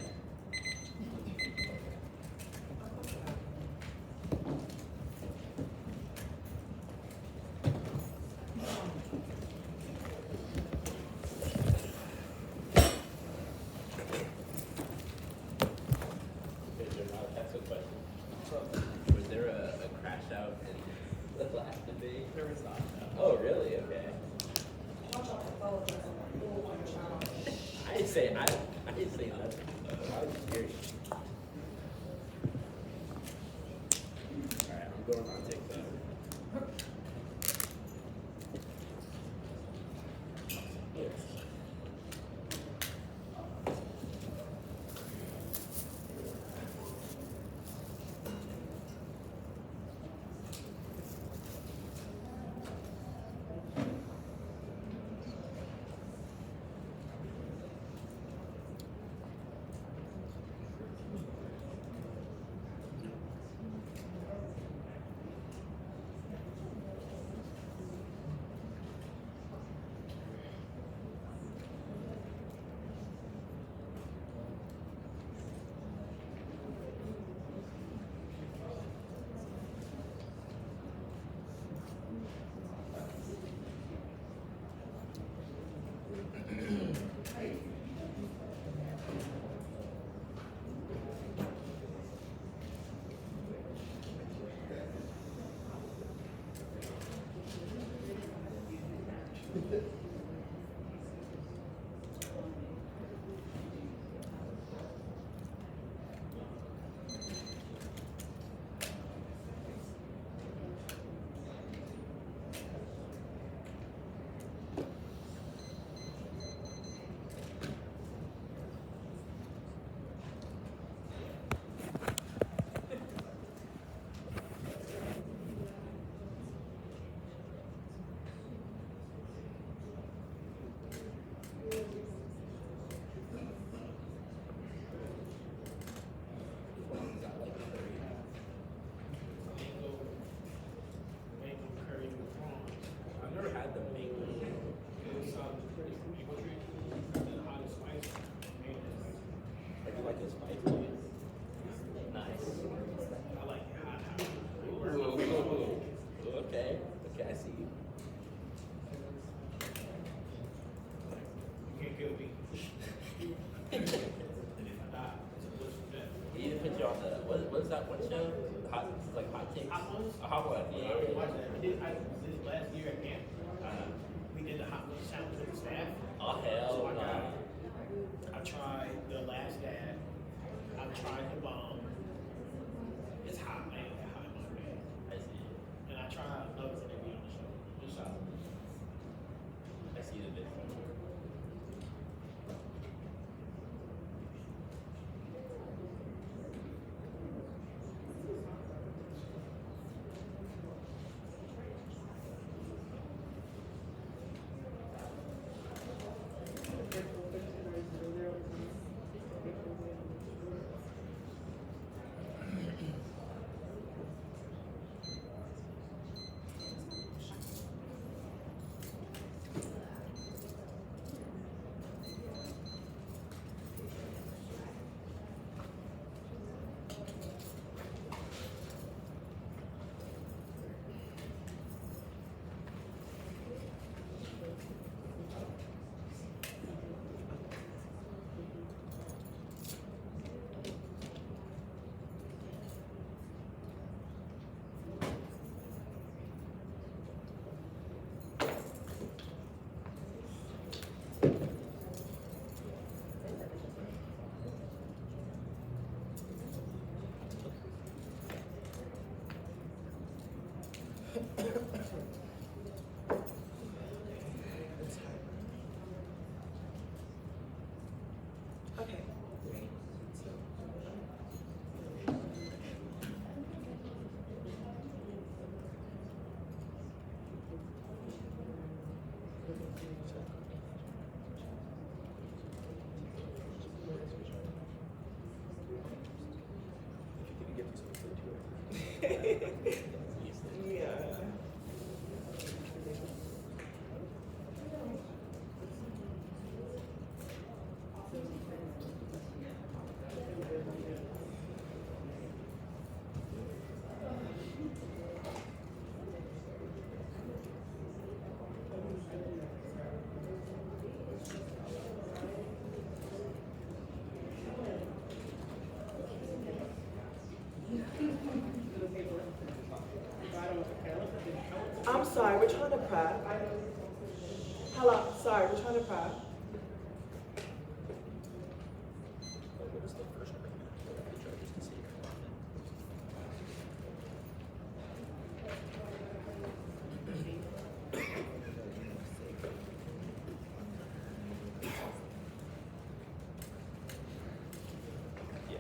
Was there a crash out in the last debate? There was not. No. Oh, really? Okay. I didn't say nothing. I was curious. Alright, I'm going on TikTok. Yes. Okay, I see you. You can't kill me. And if I die, it's a push for death. He even put you on the what is that one show? Hot takes. Hot Ones? A hot one. Yeah. I already watched that. I did last year at camp. We did the hot ones challenge with the staff. Oh hell So I no. I tried the last dab. I tried the bomb. It's hot, man. That hot in my bed. I see it. And I tried another thing to be on the show. Just shot. I see the bit. Okay. Yeah. I'm sorry, we're trying to prep. Hello, sorry, we're trying to prep. What is the first argument for the judges to see? Yeah.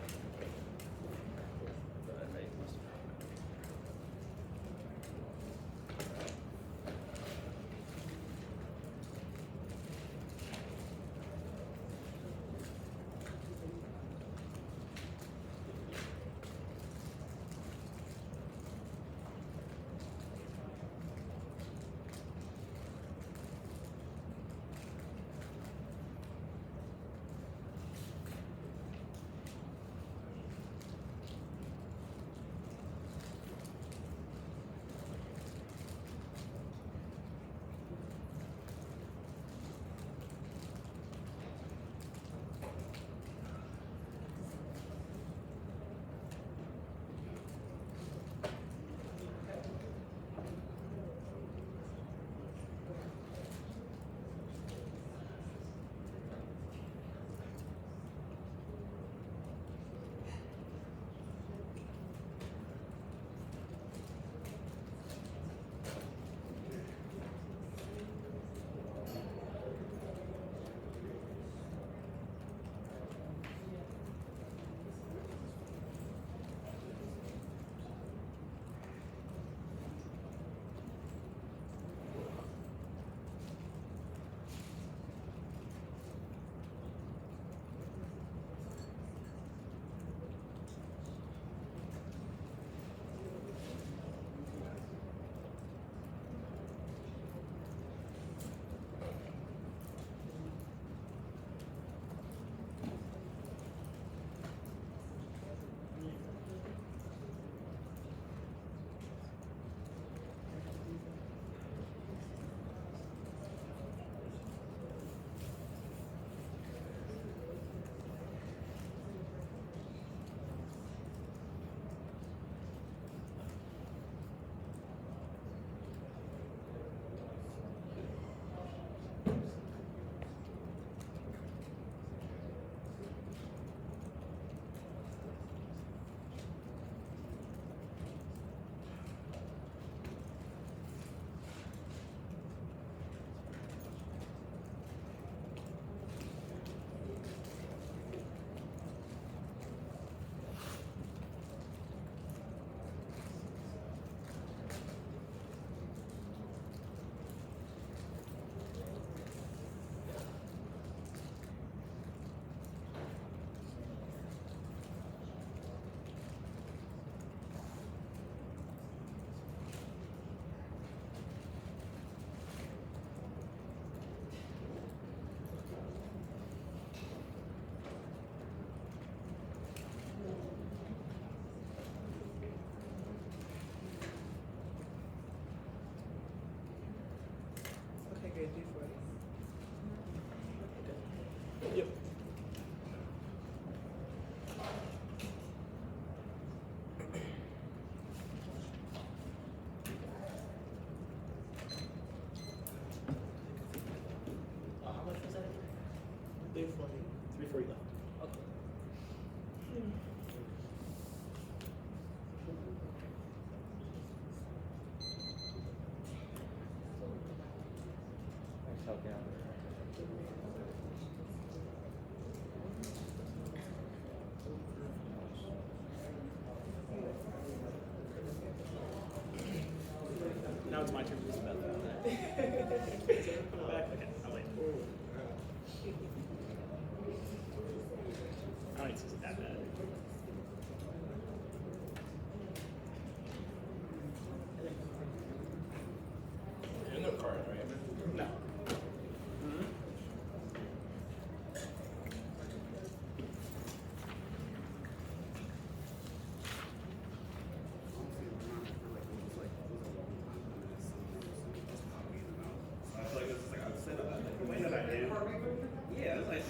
use method on that. Okay, I'll wait. I don't need to use it that bad. There's no cards, right? No. Yeah, it's like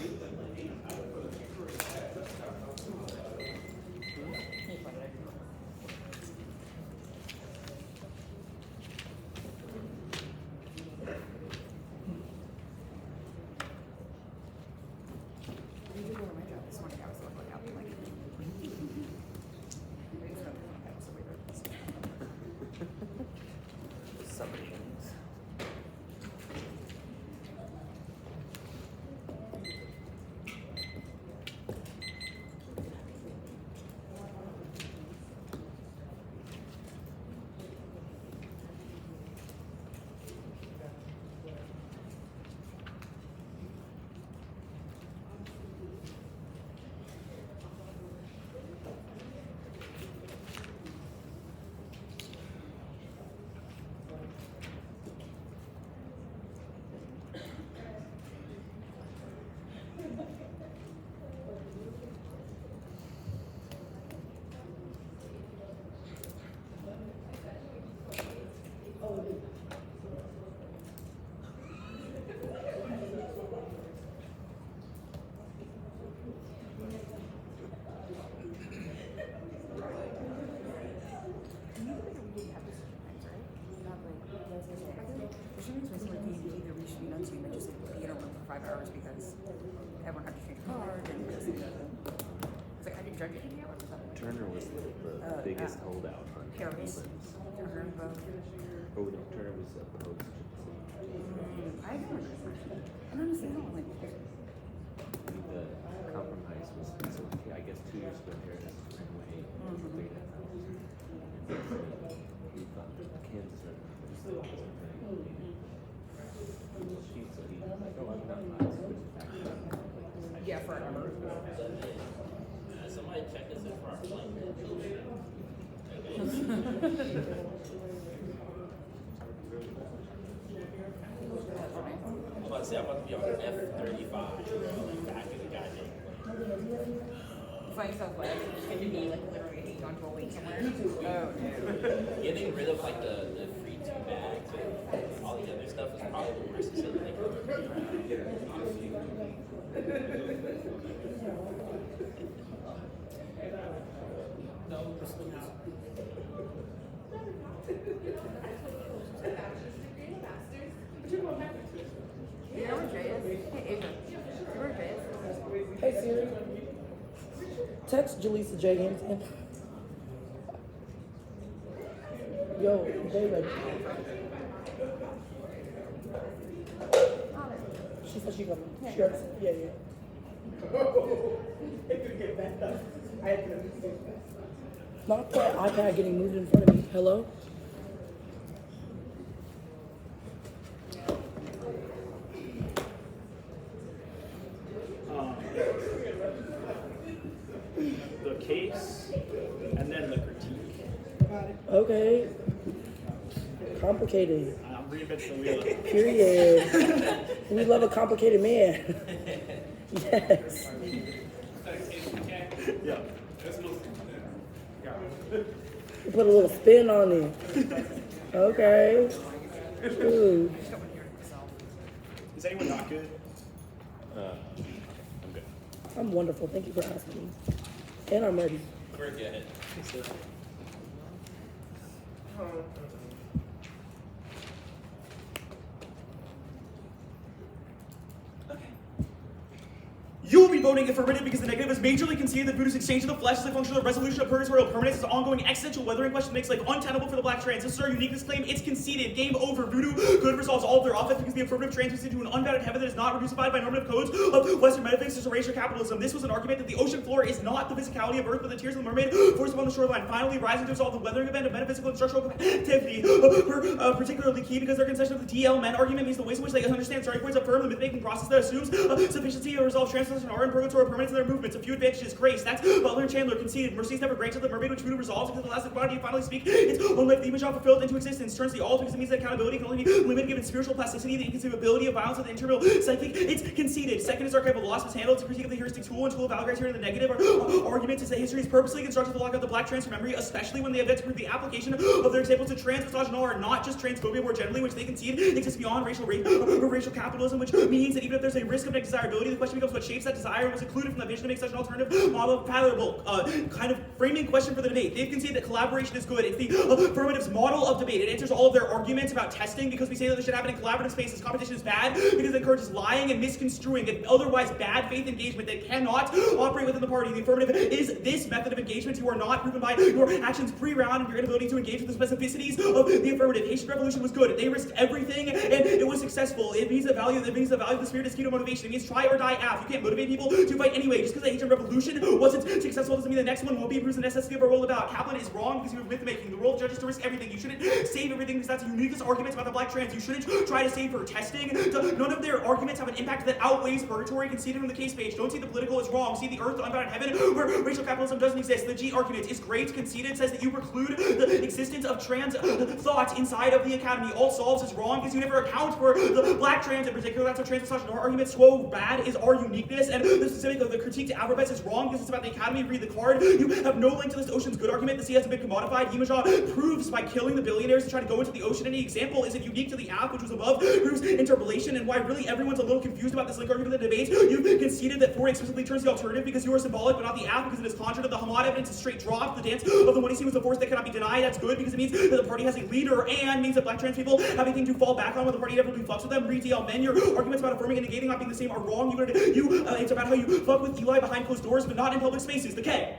Turner was the biggest holdout on Cleveland's. Oh no, Turner was opposed the compromise was, so I guess 2 years ago Harris ran away. He thought that Kansas was so he was like, oh, I'm not biased, switched back to Yeah, for somebody check this in for our flight. I'm about to say I'm about to be on F-35, bro, like back in the goddamn. Find yourself like, can you be like literally hanging onto a weight somewhere? Oh no. Getting rid of like the free 2 bags and all the other stuff is probably the worst decision they could have You know where Jay is? Hey, Ava. You know where Jay is? Hey Siri, text Jaleesa J. Hampton. Yo, David. She said she coming. She already said, yeah. Not that iPad getting moved in front of me. Hello? The case, and then the critique. Okay. Complicated. I'm reinventing the wheel. Period. We love a complicated man. Yes. Yeah. You put a little spin on it. Okay. Ooh. Is anyone not good? I'm good. I'm wonderful. Thank you for asking. And I'm ready. We're good. You will be voting affirmative because the negative is majorly conceded that voodoo's exchange of the flesh is a function of the resolution of purgatorial permanence. It's an ongoing existential weathering question makes life untenable for the black trans. This is our uniqueness claim. It's conceded. Game over. Voodoo good resolves all of their offense because the affirmative transfers into an unbounded heaven that is not reducified by normative codes of Western metaphysics or racial capitalism. This was an argument that the ocean floor is not the physicality of Earth, but the tears of the mermaid forced upon the shoreline, finally rising to resolve the weathering event of metaphysical and structural activity. Particularly key because their concession of the DL men argument means the ways in which they understand starting points affirm the myth-making process that assumes sufficiency to resolve translation R and purgatorial permanence in their movements. A few advantages. Grace. That's Butler and Chandler conceded. Mercy is never granted. The mermaid which voodoo resolves because the last quantity finally speak. Its own life, the image of fulfilled into existence. Turns the all because it means that accountability can only be limited given spiritual plasticity, the inconceivability of violence of the internal psychic. It's conceded. Second is archival loss mishandled. It's a critique of the heuristic tool and tool of allegories here in the negative. Our argument is that history is purposely constructed to lock out the black trans from memory, especially when they have yet to prove the application of their examples to trans misogynoir, not just transphobia more generally, which they concede exists beyond racial rape or racial capitalism, which means that even if there's a risk of desirability, the question becomes what shapes that desire and was included from the vision to make such an alternative model palatable. Kind of framing question for the debate. They've conceded that collaboration is good. It's the affirmative's model of debate. It answers all of their arguments about testing because we say that this should happen in collaborative spaces. Competition is bad because it encourages lying and misconstruing and otherwise bad faith engagement that cannot operate within the party. The affirmative is this method of engagement. You are not proven by your actions pre-round and your inability to engage with the specificities of the affirmative. Haitian Revolution was good. They risked everything and it was successful. It means the value of the spirit is key to motivation. It means try or die af. You can't motivate people to fight anyway. Just because the Haitian Revolution wasn't successful doesn't mean the next one won't be. Proves the necessity of our role about. Kaplan is wrong because you have myth making. The role of judges to risk everything. You shouldn't save everything because that's the uniquest arguments about the black trans. You shouldn't try to save her testing. None of their arguments have an impact that outweighs purgatory conceded from the case page. Don't see the political as wrong. See the earth, the unbounded heaven, where racial capitalism doesn't exist. The G argument is great. Conceded says that you preclude the existence of trans thought inside of the academy. All solves is wrong because you never account for the black trans in particular. That's how trans misogynoir argument so bad is our uniqueness. And the specific of the critique to alphabets is wrong because it's about the academy. Read the card. You have no link to this ocean's good argument. The sea hasn't been commodified. Yimajah proves by killing the billionaires to try to go into the ocean. Any example isn't unique to the app, which was above proves interpolation, and why really everyone's a little confused about this link argument in the debate. You've conceded that 4 explicitly turns the alternative because you are symbolic, but not the app because it is conjured of the Hamad evidence is straight drop. The dance of the one scene was a force that cannot be denied. That's good because it means that the party has a leader and means that black trans people have anything to fall back on when the party inevitably fucks with them. Read DL men. Your arguments about affirming and negating not being the same are wrong. It's about how you fuck with Eli behind closed doors, but not in public spaces. The K.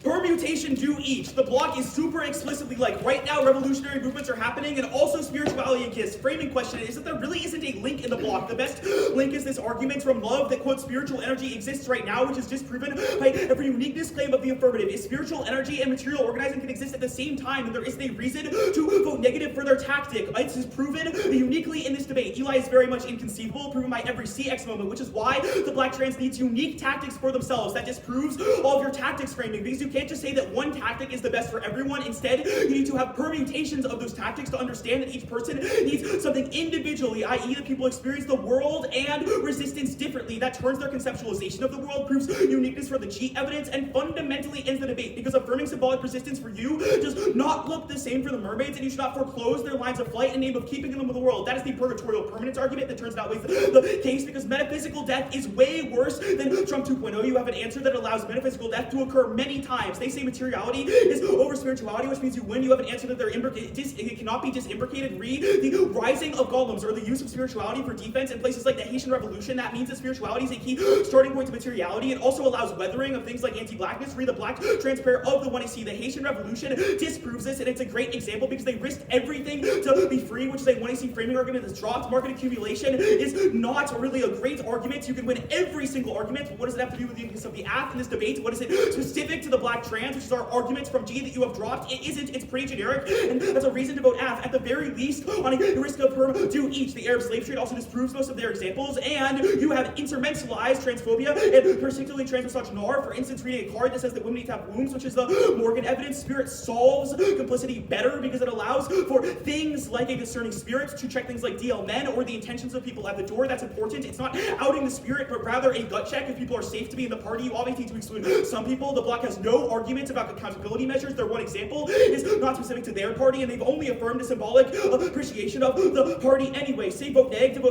Permutation do each. The block is super explicitly like right now revolutionary movements are happening and also spirituality and kiss. Framing question is that there really isn't a link in the block. The best link is this argument from Love that quote spiritual energy exists right now, which is disproven by every uniqueness claim of the affirmative. If spiritual energy and material organizing can exist at the same time, then there isn't a reason to vote negative for their tactic. This is proven uniquely in this debate. Eli is very much inconceivable, proven by every CX moment, which is why the black trans needs unique tactics for themselves. That disproves all of your tactics framing because you can't just say that one tactic is the best for everyone. Instead, you need to have permutations of those tactics to understand that each person needs something individually, i.e. that people experience the world and resistance differently. That turns their conceptualization of the world, proves uniqueness for the G evidence, and fundamentally ends the debate because affirming symbolic resistance for you does not look the same for the mermaids, and you should not foreclose their lines of flight in the name of keeping them with the world. That is the purgatorial permanence argument that turns out outweighs the case because metaphysical death is way worse than Trump 2.0. You have an answer that allows metaphysical death to occur many times. They say materiality is over spirituality, which means you win. You have an answer that it cannot be disimbricated. Read the rising of golems or the use of spirituality for defense in places like the Haitian Revolution. That means that spirituality is a key starting point to materiality. It also allows weathering of things like anti-blackness. Read the black transpair of the 1AC. The Haitian Revolution disproves this, and it's a great example because they risked everything to be free, which is a 1AC framing argument that's dropped. Market accumulation is not really a great argument. You can win every single argument, but what does it have to do with the uniqueness of the app in this debate? What is it specific to the black trans, which is our arguments from G that you have dropped? It isn't. It's pretty generic, and that's a reason to vote AF. At the very least, on a risk of perm, do each. The Arab slave trade also disproves most of their examples, and you have instrumentalized transphobia and particularly transmisogynoir. For instance, reading a card that says that women need to have wombs, which is the Morgan evidence. Spirit solves complicity better because it allows for things like a discerning spirit to check things like DL men or the intentions of people at the door. That's important. It's not outing the spirit, but rather a gut check if people are safe to be in the party. You obviously need to exclude some people. The block has no arguments about accountability measures. Their one example is not specific to their party, and they've only affirmed a symbolic appreciation of the party anyway. Say vote negative,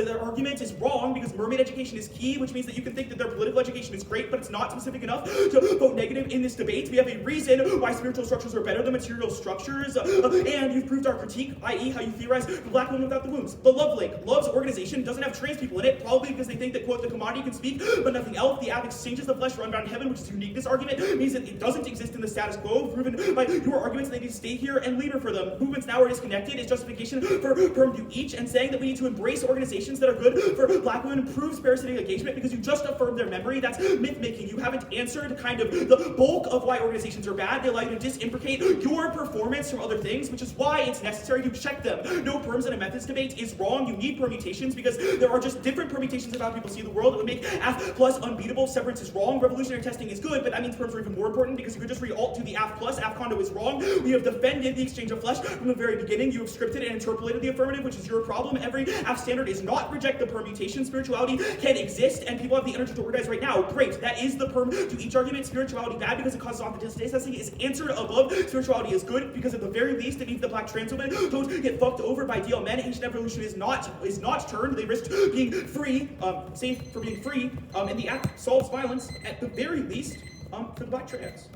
their argument is wrong because mermaid education is key, which means that you can think that their political education is great, but it's not specific enough to vote negative in this debate. We have a reason why spiritual structures are better than material structures, and you've proved our critique, i.e. how you theorize the black woman without the wombs. The Love Link. Love's organization doesn't have trans people in it, probably because they think that, quote, the commodity can speak, but nothing else. The app exchanges the flesh run bound in heaven, which is unique. This argument means that it doesn't exist in the status quo, proven by your arguments that they need to stay here and labor for them. Movements now are disconnected is justification for perm do each, and saying that we need to embrace organizations that are good for black women proves parasitic engagement because you just affirmed their memory. That's myth-making. You haven't answered kind of the bulk of why organizations are bad. They allow you to disimprecate your performance from other things, which is why it's necessary to check them. No perms in a methods debate is wrong. You need permutations because there are just different permutations of how people see the world. It would make AF plus unbeatable. Severance is wrong. Revolutionary testing is good, but that means perms are even more important because you could just re-alt to the AF plus. AF condo is wrong. We have defended the exchange of flesh from the very beginning. You have scripted and interpolated the affirmative, which is your problem. Every AF standard is not reject the permutation. Spirituality can exist, and people have the energy to organize right now. Great. That is the perm to each argument. Spirituality bad because it causes authenticity testing is answered above. Spirituality is good because at the very least it means the black trans women don't get fucked over by DL men. Ancient evolution is not turned. They risked being free, safe for being free, and the act solves violence at the very least for the black trans.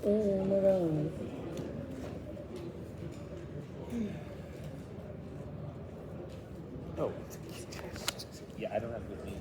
Oh my God. Oh. Yeah, I don't have good meat.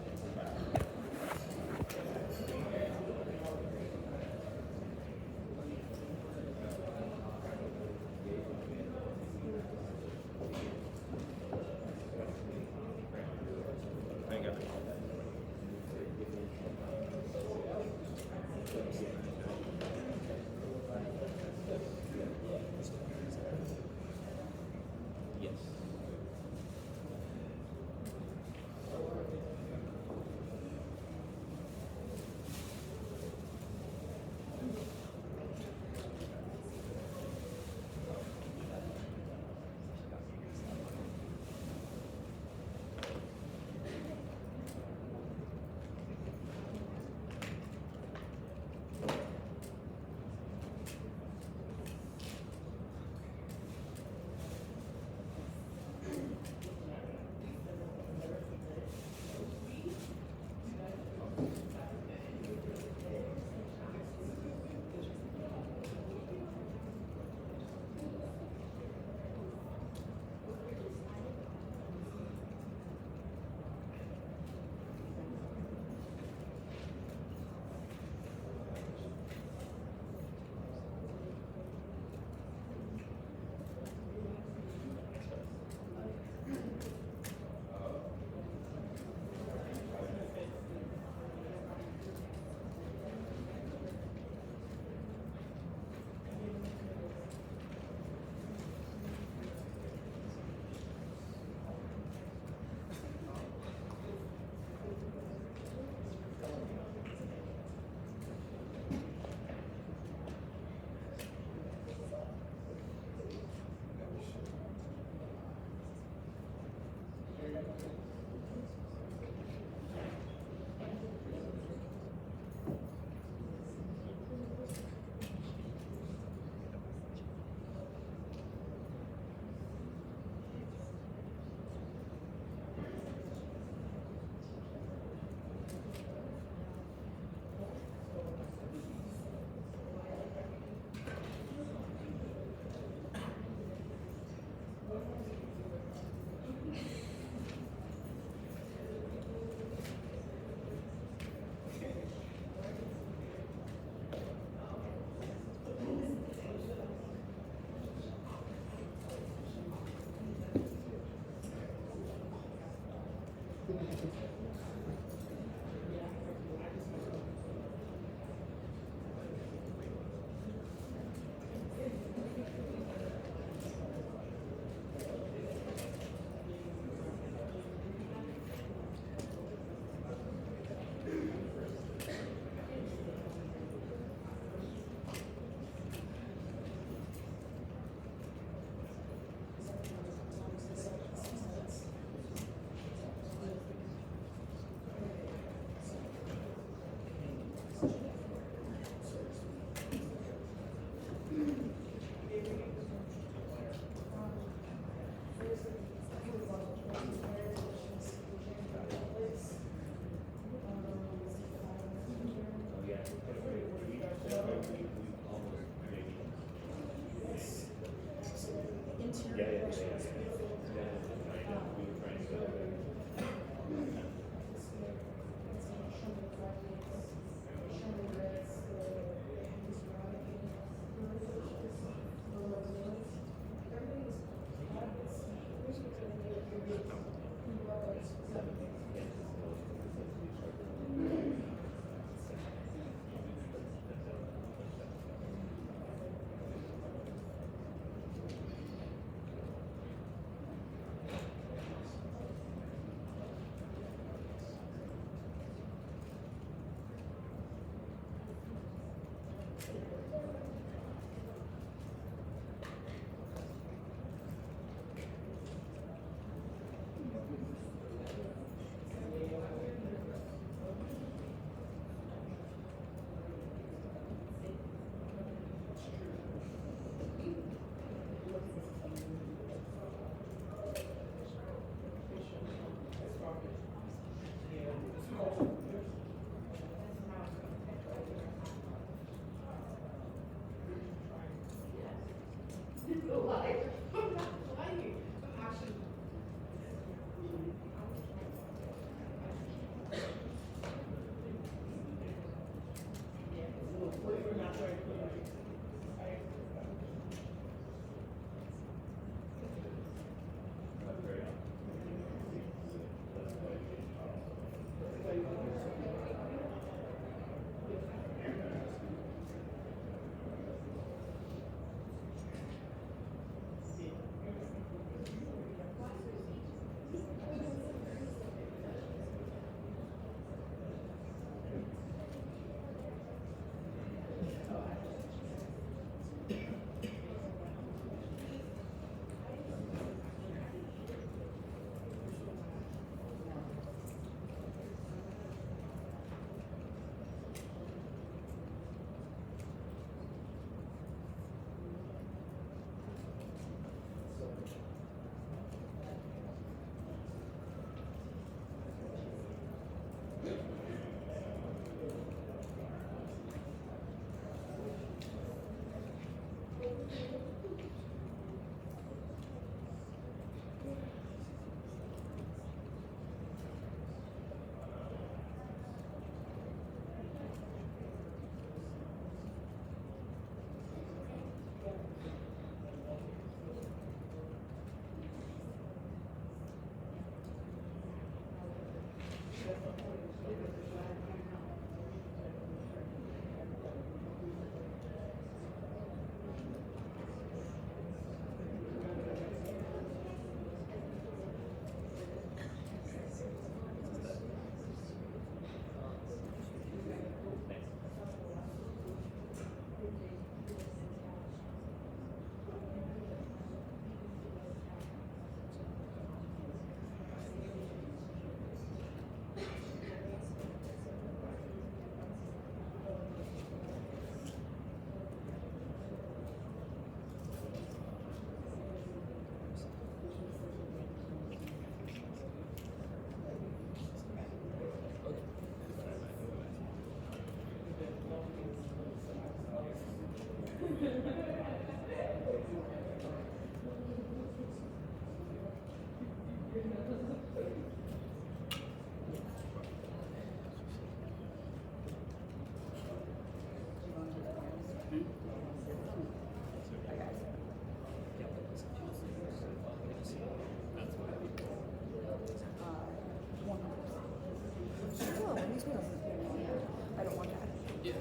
I don't want that. Yeah.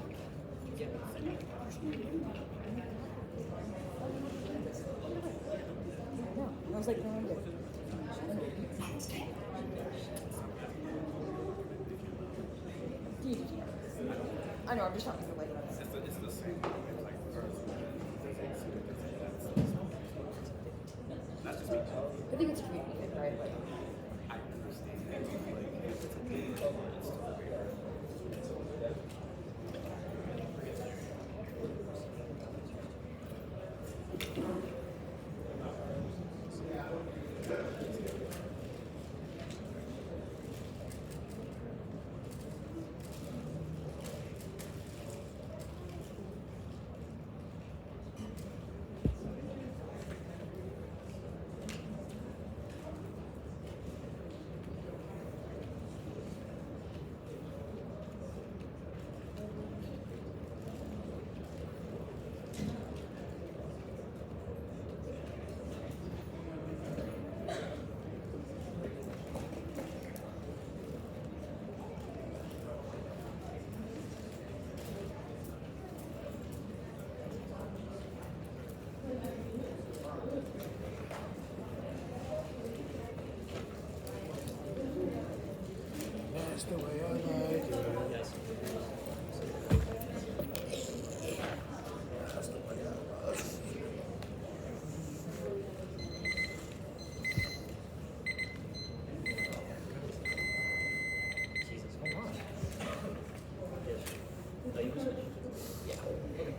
Yeah. No, I was like, no, I'm good. I know, I'm just talking to like that. It's the same. Not just me. I think it's communicated, right? Like, I understand. Like, it's okay. It's still weird. Oh, you switch? Yeah. Okay.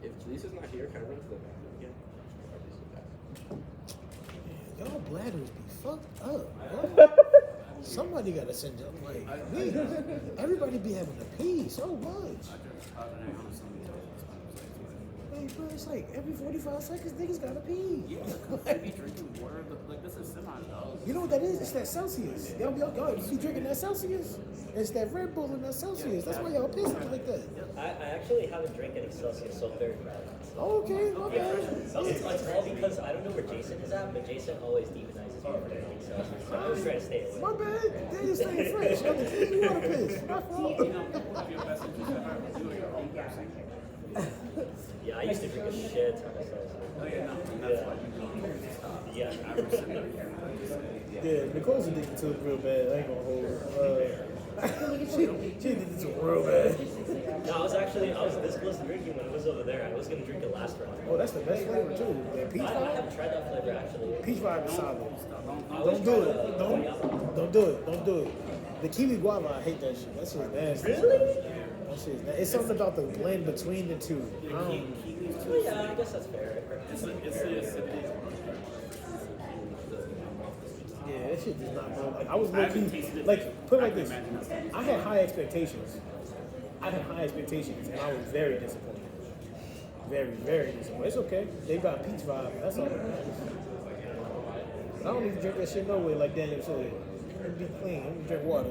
If Jaleesa's not here, can I run to the bathroom again? Y'all bladders be fucked up. Somebody gotta send up like me. Everybody be having to pee so much. Hey, bro, it's like every 45 seconds niggas gotta pee. Yeah, I be drinking water, but like this is semi-adult. You know what that is? It's that Celsius. Y'all be drinking that Celsius? It's that Red Bull and that Celsius. That's why y'all pissing like that. I actually haven't drank any Celsius, so very bad. Okay, okay. It's all because I don't know where Jason is at, but Jason always demonizes me for drinking Celsius. So I was trying to stay away. My bad. They just staying fresh. You want to piss. My fault. Yeah, I used to drink a shit ton of Celsius. Oh yeah, no, that's why you Yeah. Yeah, Nicole's addicted to it real bad. I ain't gonna hold her. She addicted to it real bad. No, I was this close to drinking when it was over there. I was gonna drink it last round. Oh, that's the best flavor too. Yeah, peach I vibe. haven't tried that flavor actually. Peach vibe is solid. Don't do it. Don't do it. Don't do it. The kiwi guava, I hate that shit. That shit is nasty. Really? That shit is nasty. It's something about the blend between the two. Oh yeah, I guess that's fair. Yeah, that shit does not know. Like I was looking, like put it like this. I had high expectations. And I was very disappointed. Very, very disappointed. It's okay. They got peach vibe. That's all. I don't even drink that shit no way, like Daniel said. Let me be clean. Let me drink water.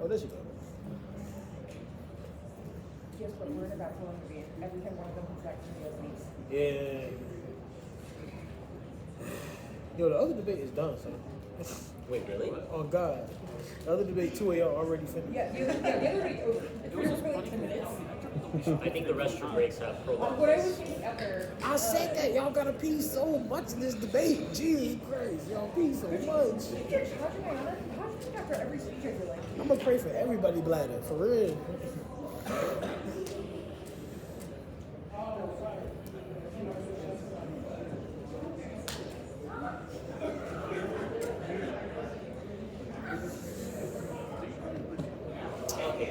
Oh, there she go. Guess what word about Colombia? Every time one of them comes back to me as niece. Yeah. Yo, the other debate is done, son. Wait, really? Oh, God. The other debate, 2 of y'all already finished. The other debate over. It was like 10 minutes. I think the restroom breaks have prolonged. What I was thinking after. I said that y'all gotta pee so much in this debate. Jesus Christ, y'all pee so much. How do you think after every speech I feel like? I'm gonna pray for everybody bladder, for real.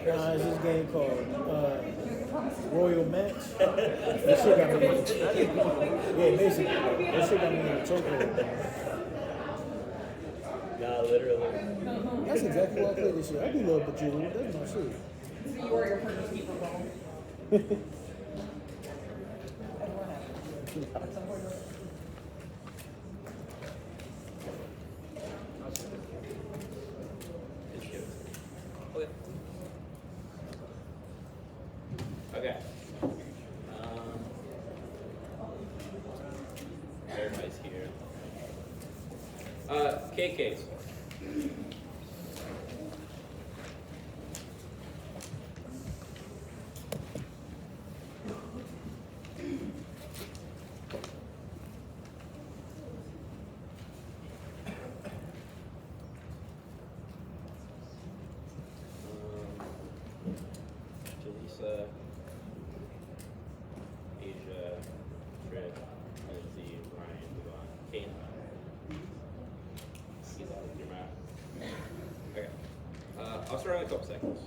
It's this game called Royal Match. That shit got me in yeah, basically. That shit got me in a chokehold. Nah, literally. That's exactly why I play this shit. I do love Bejeweled. That's my shit. So you are your partner's keeper phone. Everyone has. At some point. KKs. Jalisa, Asia, Fred, Lindsay, Ryan, Devon, Kane. Get that with your map. Okay. I'll start in a couple seconds.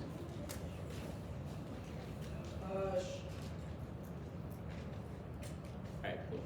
Alright, cool.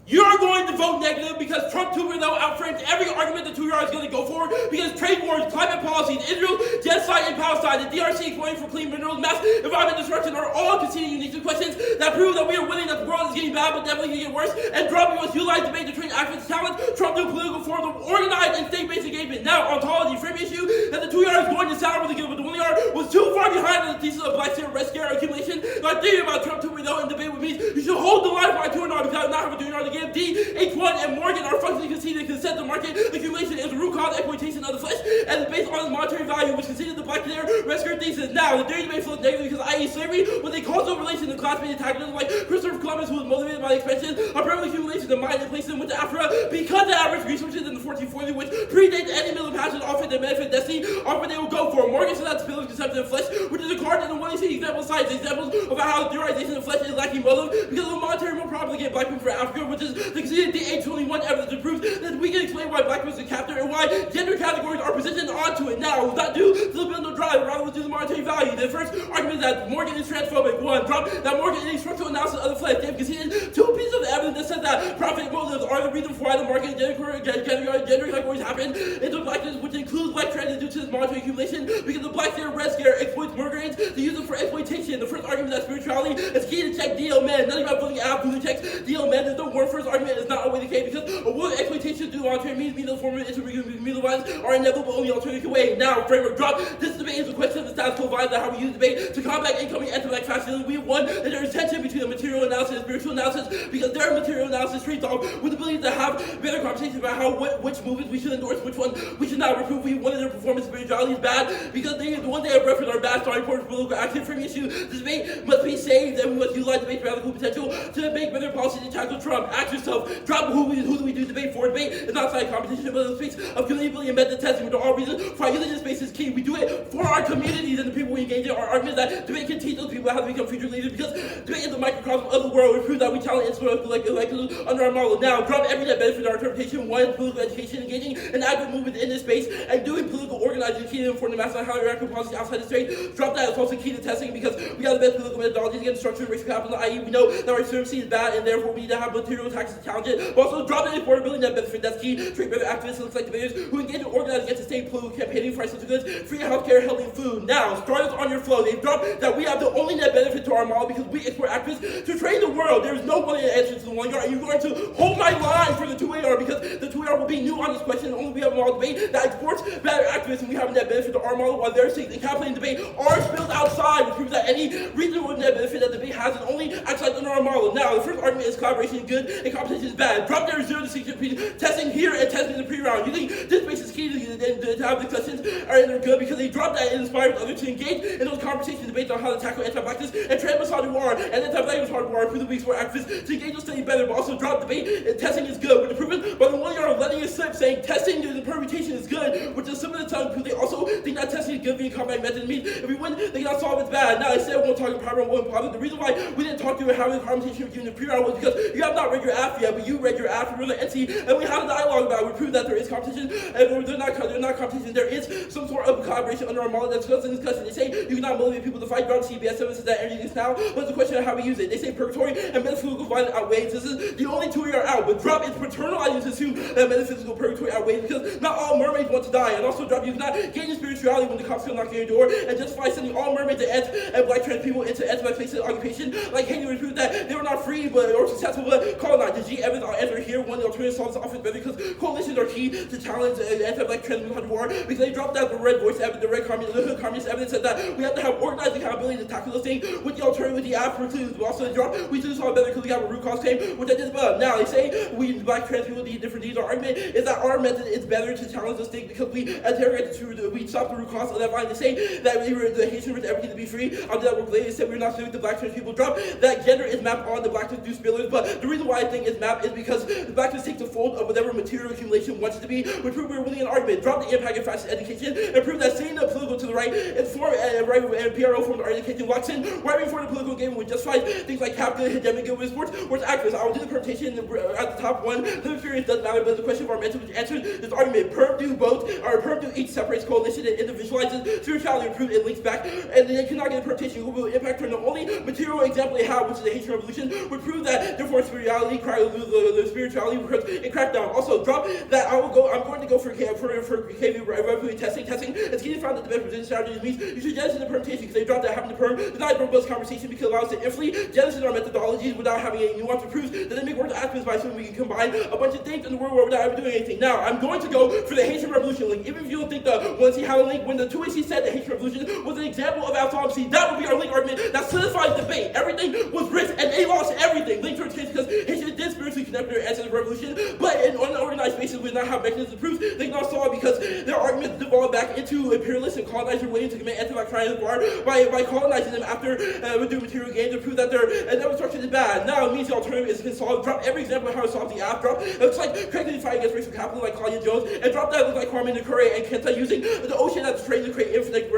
You are going to vote negative because Trump 2.0 outframes every argument the 2 is going to go for, because trade wars, climate policies, Israel, genocide in Palestine, the DRC exploiting for clean minerals, mass environment destruction are all conceding unique questions that prove that we are winning, that the world is getting bad but definitely going to get worse, and Trump was utilized debate to train activists' talents, Trump new political forms of organized and state-based engagement. Now, ontology, frame issue that the 2 is going to sound really good, but the 1 was too far behind on the thesis of black scare, red scare, accumulation. My theory about Trump 2.0 and debate with me, you should hold the line for my 2 because I not have a 2 to give. D, H1, and Morgan are functionally conceded consent to market accumulation is the root cause exploitation of the flesh and is based on its monetary value, which conceded the black canary rescue thesis. Now, the theory debate flows negatively because i.e. slavery was a causal relation to class-based antagonism like Christopher Columbus, who was motivated by the expansion of permanent accumulation of mind and placed them into Africa because the average resources in the 1440s, which predate any middle passion offered their benefit destiny, often they will go for. Morgan says that spill of conception of flesh, which is a card in the one you see example sites, examples of how theorization of flesh is lacking motive because of the monetary more propagate black people for Africa, which is the conceded DH21 evidence to prove that we can explain why black people is a captor and why gender categories are positioned onto it. Now, not due to the build drive, rather was due to monetary value. The first argument is that Morgan is transphobic. 1, drop that Morgan is a structural analysis of the flesh. They've conceded 2 pieces of evidence that says that profit motives are the reason for why the market and gender categories happen into blackness, which includes black trends due to this monetary accumulation because the black scare, red scare exploits migrants to use them for exploitation. The first argument is that spirituality is key to check DL men. Nothing about voting out who checks DL men. There's no word. First argument is not always the case because a world exploitation through monetary means the form of intermediate violence are inevitable only alternative way. Now, framework drop. This debate is a question of the status quo violence, how we use debate to combat incoming anti-black fascism. We have won that there is tension between the material analysis and spiritual analysis because their material analysis trades off with the ability to have better conversations about how which movements we should endorse, which one we should not reprove. We wanted their performance spirituality is bad because the one day of reference are bad starting points for political action. Frame issue. This debate must be saved and we must utilize debate's radical potential to make better policies to tackle Trump. Ask yourself, drop who do we do debate for? Debate is not side competition, but a space of community and method testing, which are all reasons for our religious space is key. We do it for our communities and the people we engage in. Our argument that debate can teach those people how to become future leaders because debate is the microcosm of the world. We prove that we challenge intellectuals under our model. Now, drop every net benefit of our interpretation. 1, political education, engaging an active movement in this space, and doing political organizing key to inform the mass on how radical policies outside the state. Drop that. It's also key to testing because we got the best political methodologies against structure and racial capitalism, i.e. we know that our services is bad and therefore we need to have material taxes to challenge it. But also drop the affordability net benefit. That's key. Treat better activists and looks like debaters who engage in organizing against the state political campaigning for social goods, free healthcare, healthy food. Now, starters on your flow. They've dropped that we have the only net benefit to our model because we export activists to train the world. There is no one answer to the 1 yard. Are you going to hold my line for the 2AR because the 2AR will be new on this question. Only we have a model debate that exports better activists and we have a net benefit to our model while they're saying the campaign debate are spilled outside, which proves that any reasonable net benefit that debate has is only outside under our model. Now, the first argument is collaboration is good and competition is bad. Drop their 0 to 6 testing here and testing in the pre-round. You think this space is key to have discussions are they're good because they drop that and inspire others to engage in those conversations, debates on how to tackle anti-blackness and trans-misogyny and anti-blackness hardware for the weeks for activists to engage and study better, but also drop debate and testing is good. With the proven by the 1 yard letting it slip, saying testing and permutation is good, which is similar to time because they also think that testing is good via combat method means if we win, they cannot solve it's bad. Now instead we won't talk about power and one problem. The reason why we didn't talk to you having a conversation with you in the pre-round was because you have not read your AF yet, but you read your AF, you read the NC, and we had a dialogue about it. We proved that there is competition, and they're not competition. There is some sort of collaboration under our model that's discussed in discussion. They say you cannot motivate people to fight. Drop CBS 7 says that energy is now, but it's a question of how we use it. They say purgatory and metaphysical violence outweighs. This is the only 2 are out, but drop is paternalizing to assume that metaphysical purgatory outweighs because not all mermaids want to die, and also drop you cannot gain your spirituality when the cops come knocking on your door and justify sending all mermaids and black trans people into anti-black spaces occupation. Like Haiti would prove that they were not free but or successful but colonized. The G evidence I'll answer here. One, the alternative solves often better because coalitions are key to challenge anti-black trans movement war because they dropped out the red voice evidence, the hood communist evidence said that we have to have organized accountability to tackle those things. With the alternative, with the app we also dropped, we should have saw better because we have a root cause claim, which I did above. Now they say we black trans people need different needs. Our argument is that our method is better to challenge those things because we interrogate the truth, we stop the root cause of that violence. They say that we were the Haitian rights everything to be free. I'll do that work later. They said we're not suing the black trans people drop. That gender is mapped on the black trans spillers, but the reason why I think it's mapped is because the black trans takes the fold of whatever material accumulation wants it to be. We prove we're winning an argument, drop the impact of fascist education, and prove that saying the political to the right is for and PRO from our education walks in right before the political game would justify things like capital, hegemony, good with sports, or activists. I will do the permutation at the top one. The experience doesn't matter, but the question of our mental which answers this argument. Perm do both, or perm do each separates coalition and individualizes spirituality, improves and links back, and they cannot get a permutation who will impact on the only material example they have, which is the Haitian Revolution, would prove that therefore spirituality, the spirituality because it cracked down. Also, drop that I'm going to go for KV revenue testing. It's getting found that the best resistance strategy means you should jettison the permutation because they dropped that having the perm, denied robust conversation because it allows us to inflate, jettison our methodologies without having any nuance or proofs that they make work actions by assuming we can combine a bunch of things in the world war without ever doing anything. Now, I'm going to go for the Haitian Revolution link. Even if you don't think want to see how the link, when the 2AC said the Haitian Revolution was an example of autonomy, that would be our link argument that solidifies debate. Everything was risk and they lost everything. Linked to our case because Haitians did spiritually connect their ancestors' revolution, but in unorganized basis, we did not have mechanisms of proof. They not saw it because their arguments devolved back into imperialists and colonizers waiting to commit anti-black triumphs by colonizing them after doing material gains to prove that their structure is bad. Now it means the alternative is to solve, drop every example of how to solve the app, drop it looks like correctly fighting against racial capital like Claudia Jones, and drop that look like Kwame Nkrumah and Kenta using the ocean as a trade to create infinite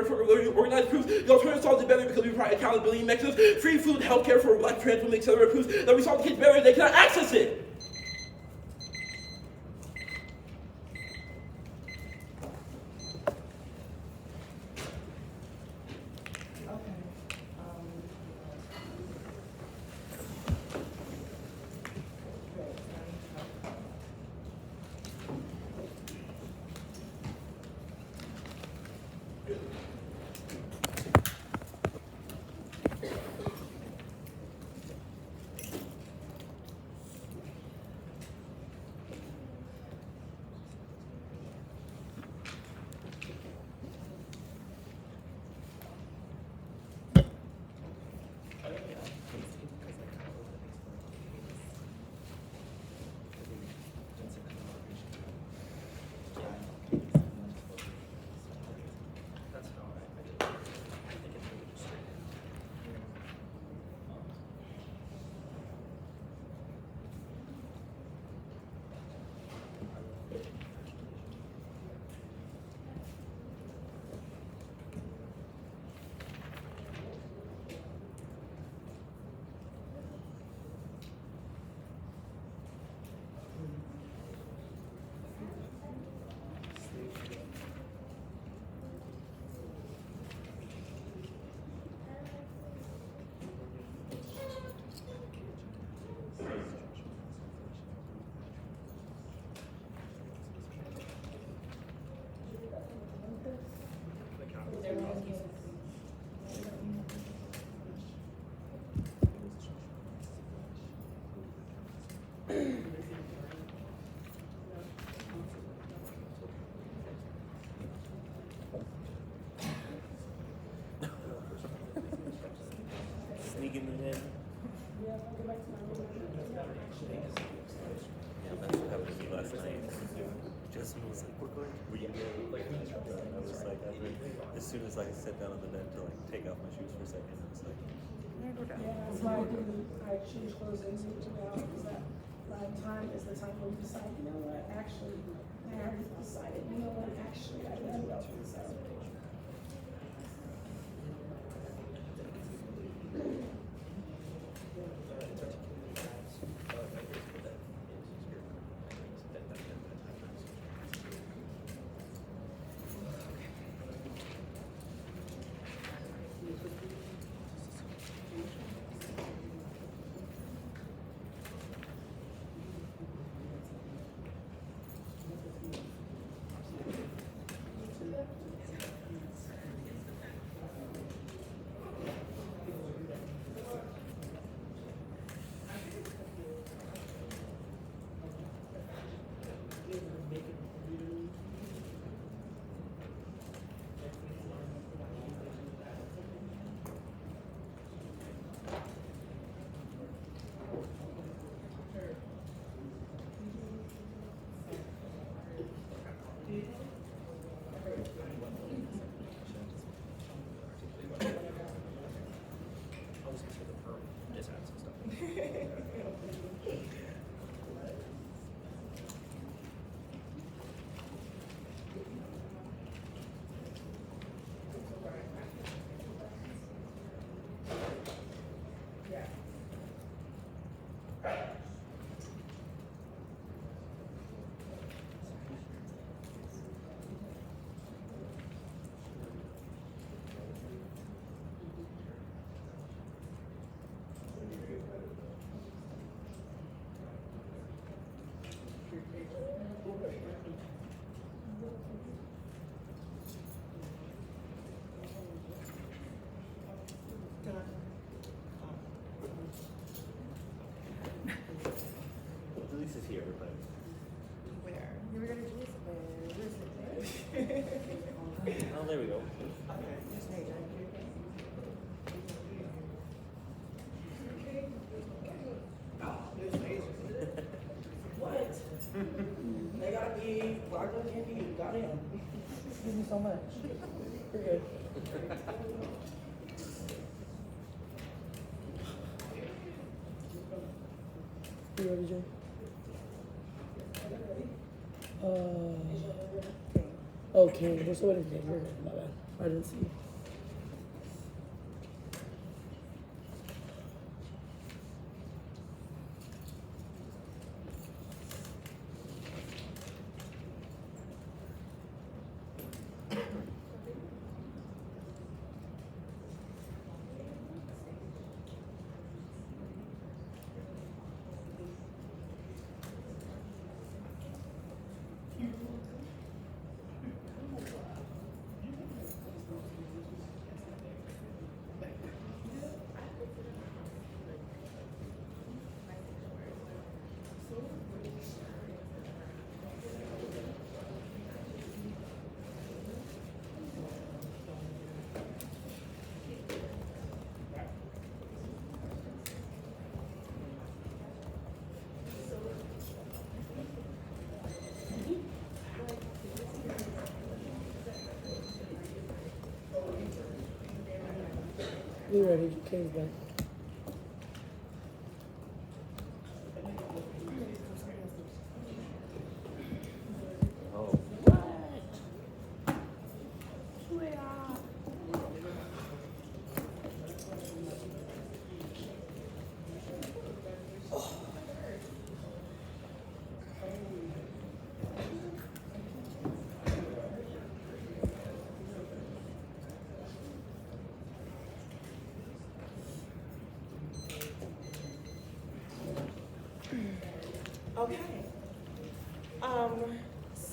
organized proofs. The alternative solves it better because we provide accountability mechanisms, free food, healthcare for black trans women, etc. proofs that we solve the kids better and they cannot access it. Sneaking it in. Yeah, that's what happened to me last night. Justin was like, "We're going. Were you going?" And I was like, as soon as I sat down on the bed to like take off my shoes for a second, I was like, Yeah, that's why I choose clothes and switch it out. Is that time is the time when you decide, you know what, actually, I already decided, you know what, actually, I can do well for myself. Elise is here, but. Where? You were gonna do this, where is it? Oh, there we go. Okay, just major. What? They gotta be larger than candy. Goddamn. Thank you so much. You're good. You ready, Jay? Okay, we're still waiting for you. You're good. My bad. I didn't see you. You ready? Kane's back. Oh. Okay.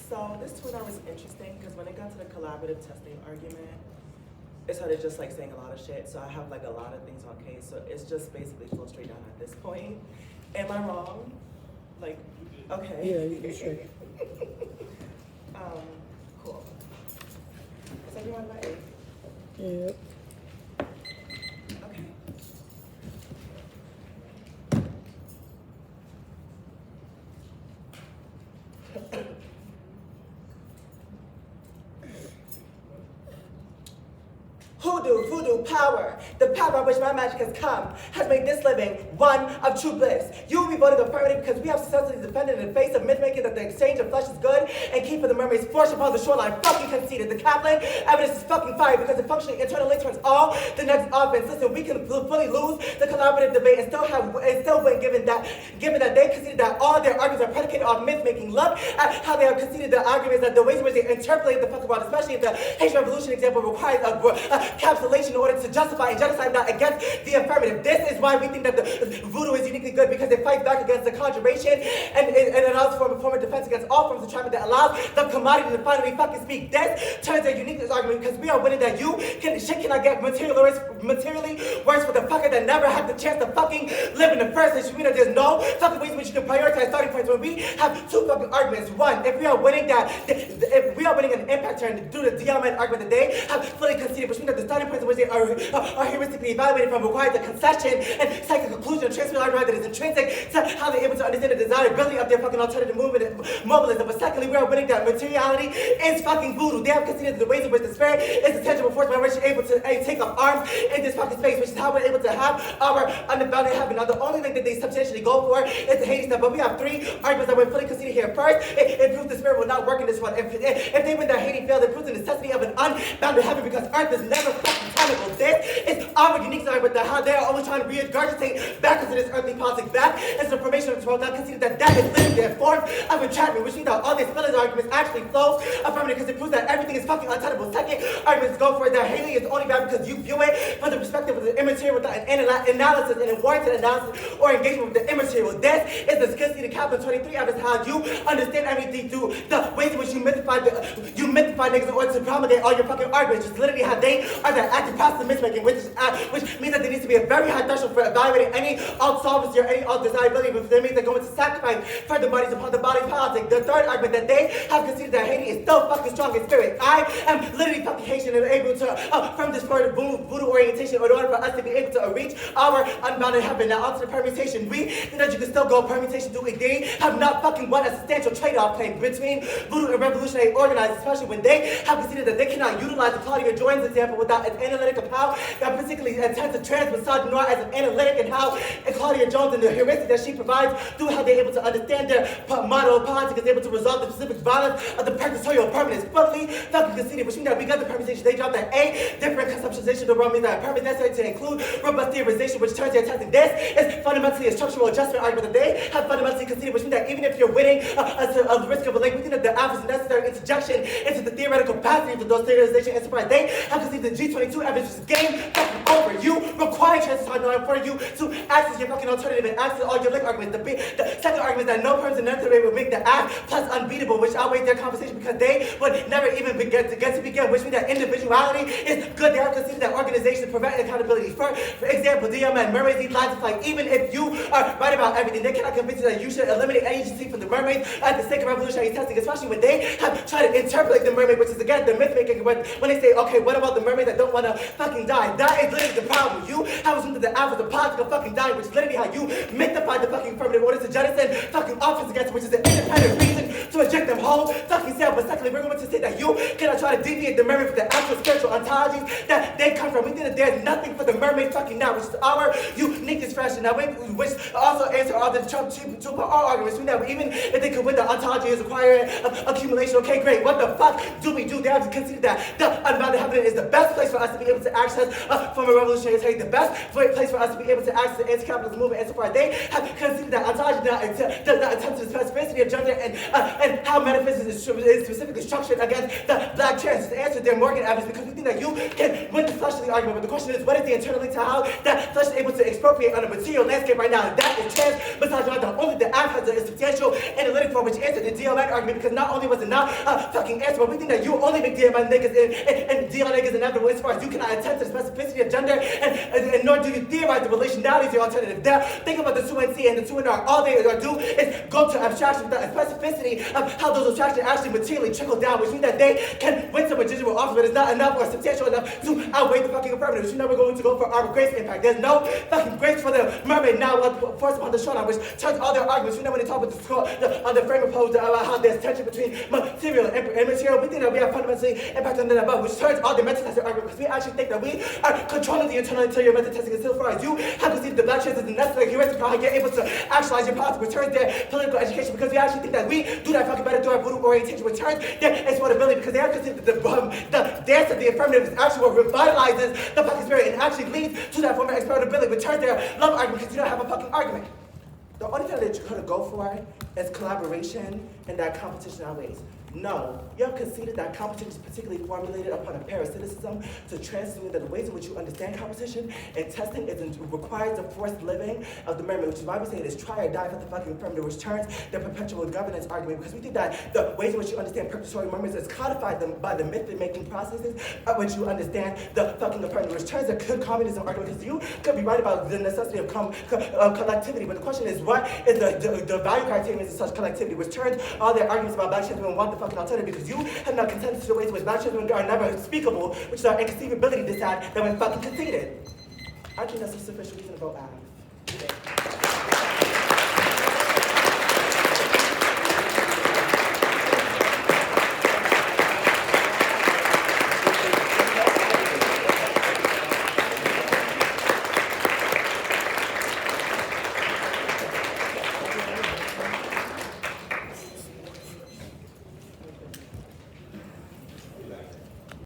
So this tutor was interesting because when it got to the collaborative testing argument, it started just like saying a lot of shit. So I have like a lot of things on case. So it's just basically flow straight down at this point. Am I wrong? Like, okay. Yeah, you're straight. Cool. Is everyone ready? Yep. Okay. Hoodoo, voodoo, power. The power by which my magic has come has made this living one of true bliss. You will be voted affirmative because we have successfully defended in the face of myth-making that the exchange of flesh is good and keep for the mermaids forced upon the shoreline fucking conceded. The Kaplan evidence is fucking fire because it functionally internally turns all the next offense. Listen, we can fully lose the collaborative debate and still win given that they conceded that all of their arguments are predicated on myth-making. Look at how they have conceded the arguments that the ways in which they interpolate the fucking world, especially if the Haitian Revolution example requires a capsulation in order to justify a genocide not against the affirmative. This is why we think that the voodoo is uniquely good because it fights back against the conjuration and it allows for a form of defense against all forms of entrapment that allows the commodity to finally fucking speak. This turns a uniqueness argument because we are winning that shit cannot get materially worse for the fucker that never had the chance to fucking live in the first place. You know there's no fucking ways in which you can prioritize starting points when we have two fucking arguments. One, if we are winning an impact turn due to the DLM argument that they have fully conceded, which means that the starting points in which they are heuristically evaluated from requires a concession and psychic conclusion of transfer argument that is intrinsic to how they're able to understand the desirability of their fucking alternative movement and mobilism. But secondly, we are winning that materiality is fucking voodoo. They have conceded the ways in which the spirit is the tangible force by which we're able to take up arms in this fucking space, which is how we're able to have our unbounded heaven. Now, the only thing that they substantially go for is the Haiti stuff, but we have three arguments that we're fully conceded here. First, it proves the spirit will not work in this one. If they win that Haiti failed, it proves the necessity of an unbounded heaven because earth is never fucking tenable. This is our unique story with how they are always trying to regurgitate back into this earthly politics back into the formation of this world. Now conceded that is literally their form of entrapment, which means that all these spillage arguments actually flows affirmative because it proves that everything is fucking untenable. Second, arguments go for it that Haiti is only bad because you view it from the perspective of the immaterial without an analysis and a warranted analysis or engagement with the immaterial. This is the scarcity to Kaplan 23 of how you understand everything through the ways in which you mythify niggas in order to promulgate all your fucking arguments. Just literally how they are the active process of myth-making, which means that there needs to be a very high threshold for evaluating any alt-solvency or any alt-desirability, but that means they're going to sacrifice further bodies upon the body politic. The third argument that they have conceded that Haiti is so fucking strong in spirit. I am literally fucking Haitian and able to, from this further voodoo orientation, in order for us to be able to reach our unbounded heaven. Now onto the permutation. We think that you can still go permutation to it. They have not fucking won a substantial trade-off claim between voodoo and revolutionary organizers, especially when they have conceded that they cannot utilize the Claudia Joins example without an analytic of how that particularly attempts to transfer misogynoir as an analytic, and how Claudia Jones and the heuristic that she provides through how they're able to understand their model of politics is able to resolve the specific violence of the percutorial permanence. Fully fucking conceded, which means that we got the permutation. They dropped that A, different conceptualization of the world means that permanence necessary to include robust theorization, which turns their testing. This is fundamentally a structural adjustment argument that they have fundamentally conceded, which means that even if you're winning a risk of a link, we think that the alpha is a necessary interjection into the theoretical capacity of those theorization enterprise. They have conceded the G22 evidence is game fucking over. You require transitory for you to access your fucking alternative and access all your link arguments. The second argument is that no person necessary will make the act plus unbeatable, which outweighs their conversation because they would never even begin, which means that individuality is good. They have conceded that organization prevent accountability. For example, DMN, mermaids need lines of flight. Even if you are right about everything, they cannot convince you that you should eliminate agency from the mermaids at the sake of revolutionary testing, especially when they have tried to interpolate the mermaid, which is again the myth making, when they say, okay, what about the mermaids that don't want to fucking die? That is literally the problem. You have assumed that the alpha is a political fucking dying, which is literally how you mythify the fucking affirmative order to jettison fucking office against, which is an independent reason to eject them whole fucking self. But secondly, we're going to say that you cannot try to deviate the mermaid from the actual spiritual ontologies that they come from. We think that there's nothing for the mermaid fucking now, which is our uniqueness fashion. Now, which also answer all the Trump 2.0 arguments. We know even if they could win the ontology is requiring accumulation, okay, great. What the fuck do we do? They have to consider that the unbounded heaven is the best place for us to be able to access from a revolutionary state, the best place for us to be able to access the anti-capitalist movement and so forth. They have considered that ontology does not attempt to the specificity of gender and how metaphysics is specifically structured against the black trans. To answer their Morgan evidence, because we think that you can win the fleshly argument, but the question is, what is the internal link to how that flesh is able to expropriate on a material landscape right now? And that is trans misogyny. Only the act has a substantial analytic form, which answered the DLN argument, because not only was it not fucking answer, but we think that you only make DLN niggas and DLN niggas inevitable as far as you cannot attempt to the specificity of gender, and nor do you theorize the relationality to your alternative. Now, think about the 2NC and the 2NR. All they do is go to abstraction without a specificity of how those abstractions actually materially trickle down, which means that they can win some residual office, but it's not enough or substantial enough to outweigh the fucking affirmative. Which you know we're going to go for our grace impact. There's no fucking grace for the mermaid now forced upon the shoreline, which turns all their arguments. You know when they talk about the frame opposed about how there's tension between material and immaterial, we think that we have fundamentally impact on that above, which turns all the method testing argument, because we actually think that we are controlling the internal interior method testing as far as you have to see the black trans is the necessary heuristic for how you're able to actualize your politics, which turns their political education, because we actually think that we do that fucking better through our voodoo orientation, which turns their exploitability, because they have considered that the dance of the affirmative is actually what revitalizes the fucking spirit and actually leads to that form of exploitability, which turns their love argument, because you don't have a fucking argument. The only thing that you could go for is collaboration and that competition outweighs. No, you have conceded that competition is particularly formulated upon a parasiticism to transcend that the ways in which you understand competition and testing requires the forced living of the mermaid, which is why we say it is try or die for the fucking affirmative, which turns the perpetual governance argument, because we think that the ways in which you understand perpetual mermaids is codified by the myth-making processes by which you understand the fucking affirmative, which turns the good communism argument, because you could be right about the necessity of collectivity, but the question is, what is the value criterion of such collectivity, which turns all their arguments about black trans women want the fucking alternative, because you have not contended to the ways in which black trans women are never speakable, which is our inconceivability decide that we're fucking conceded. I think that's a sufficient reason to vote aye.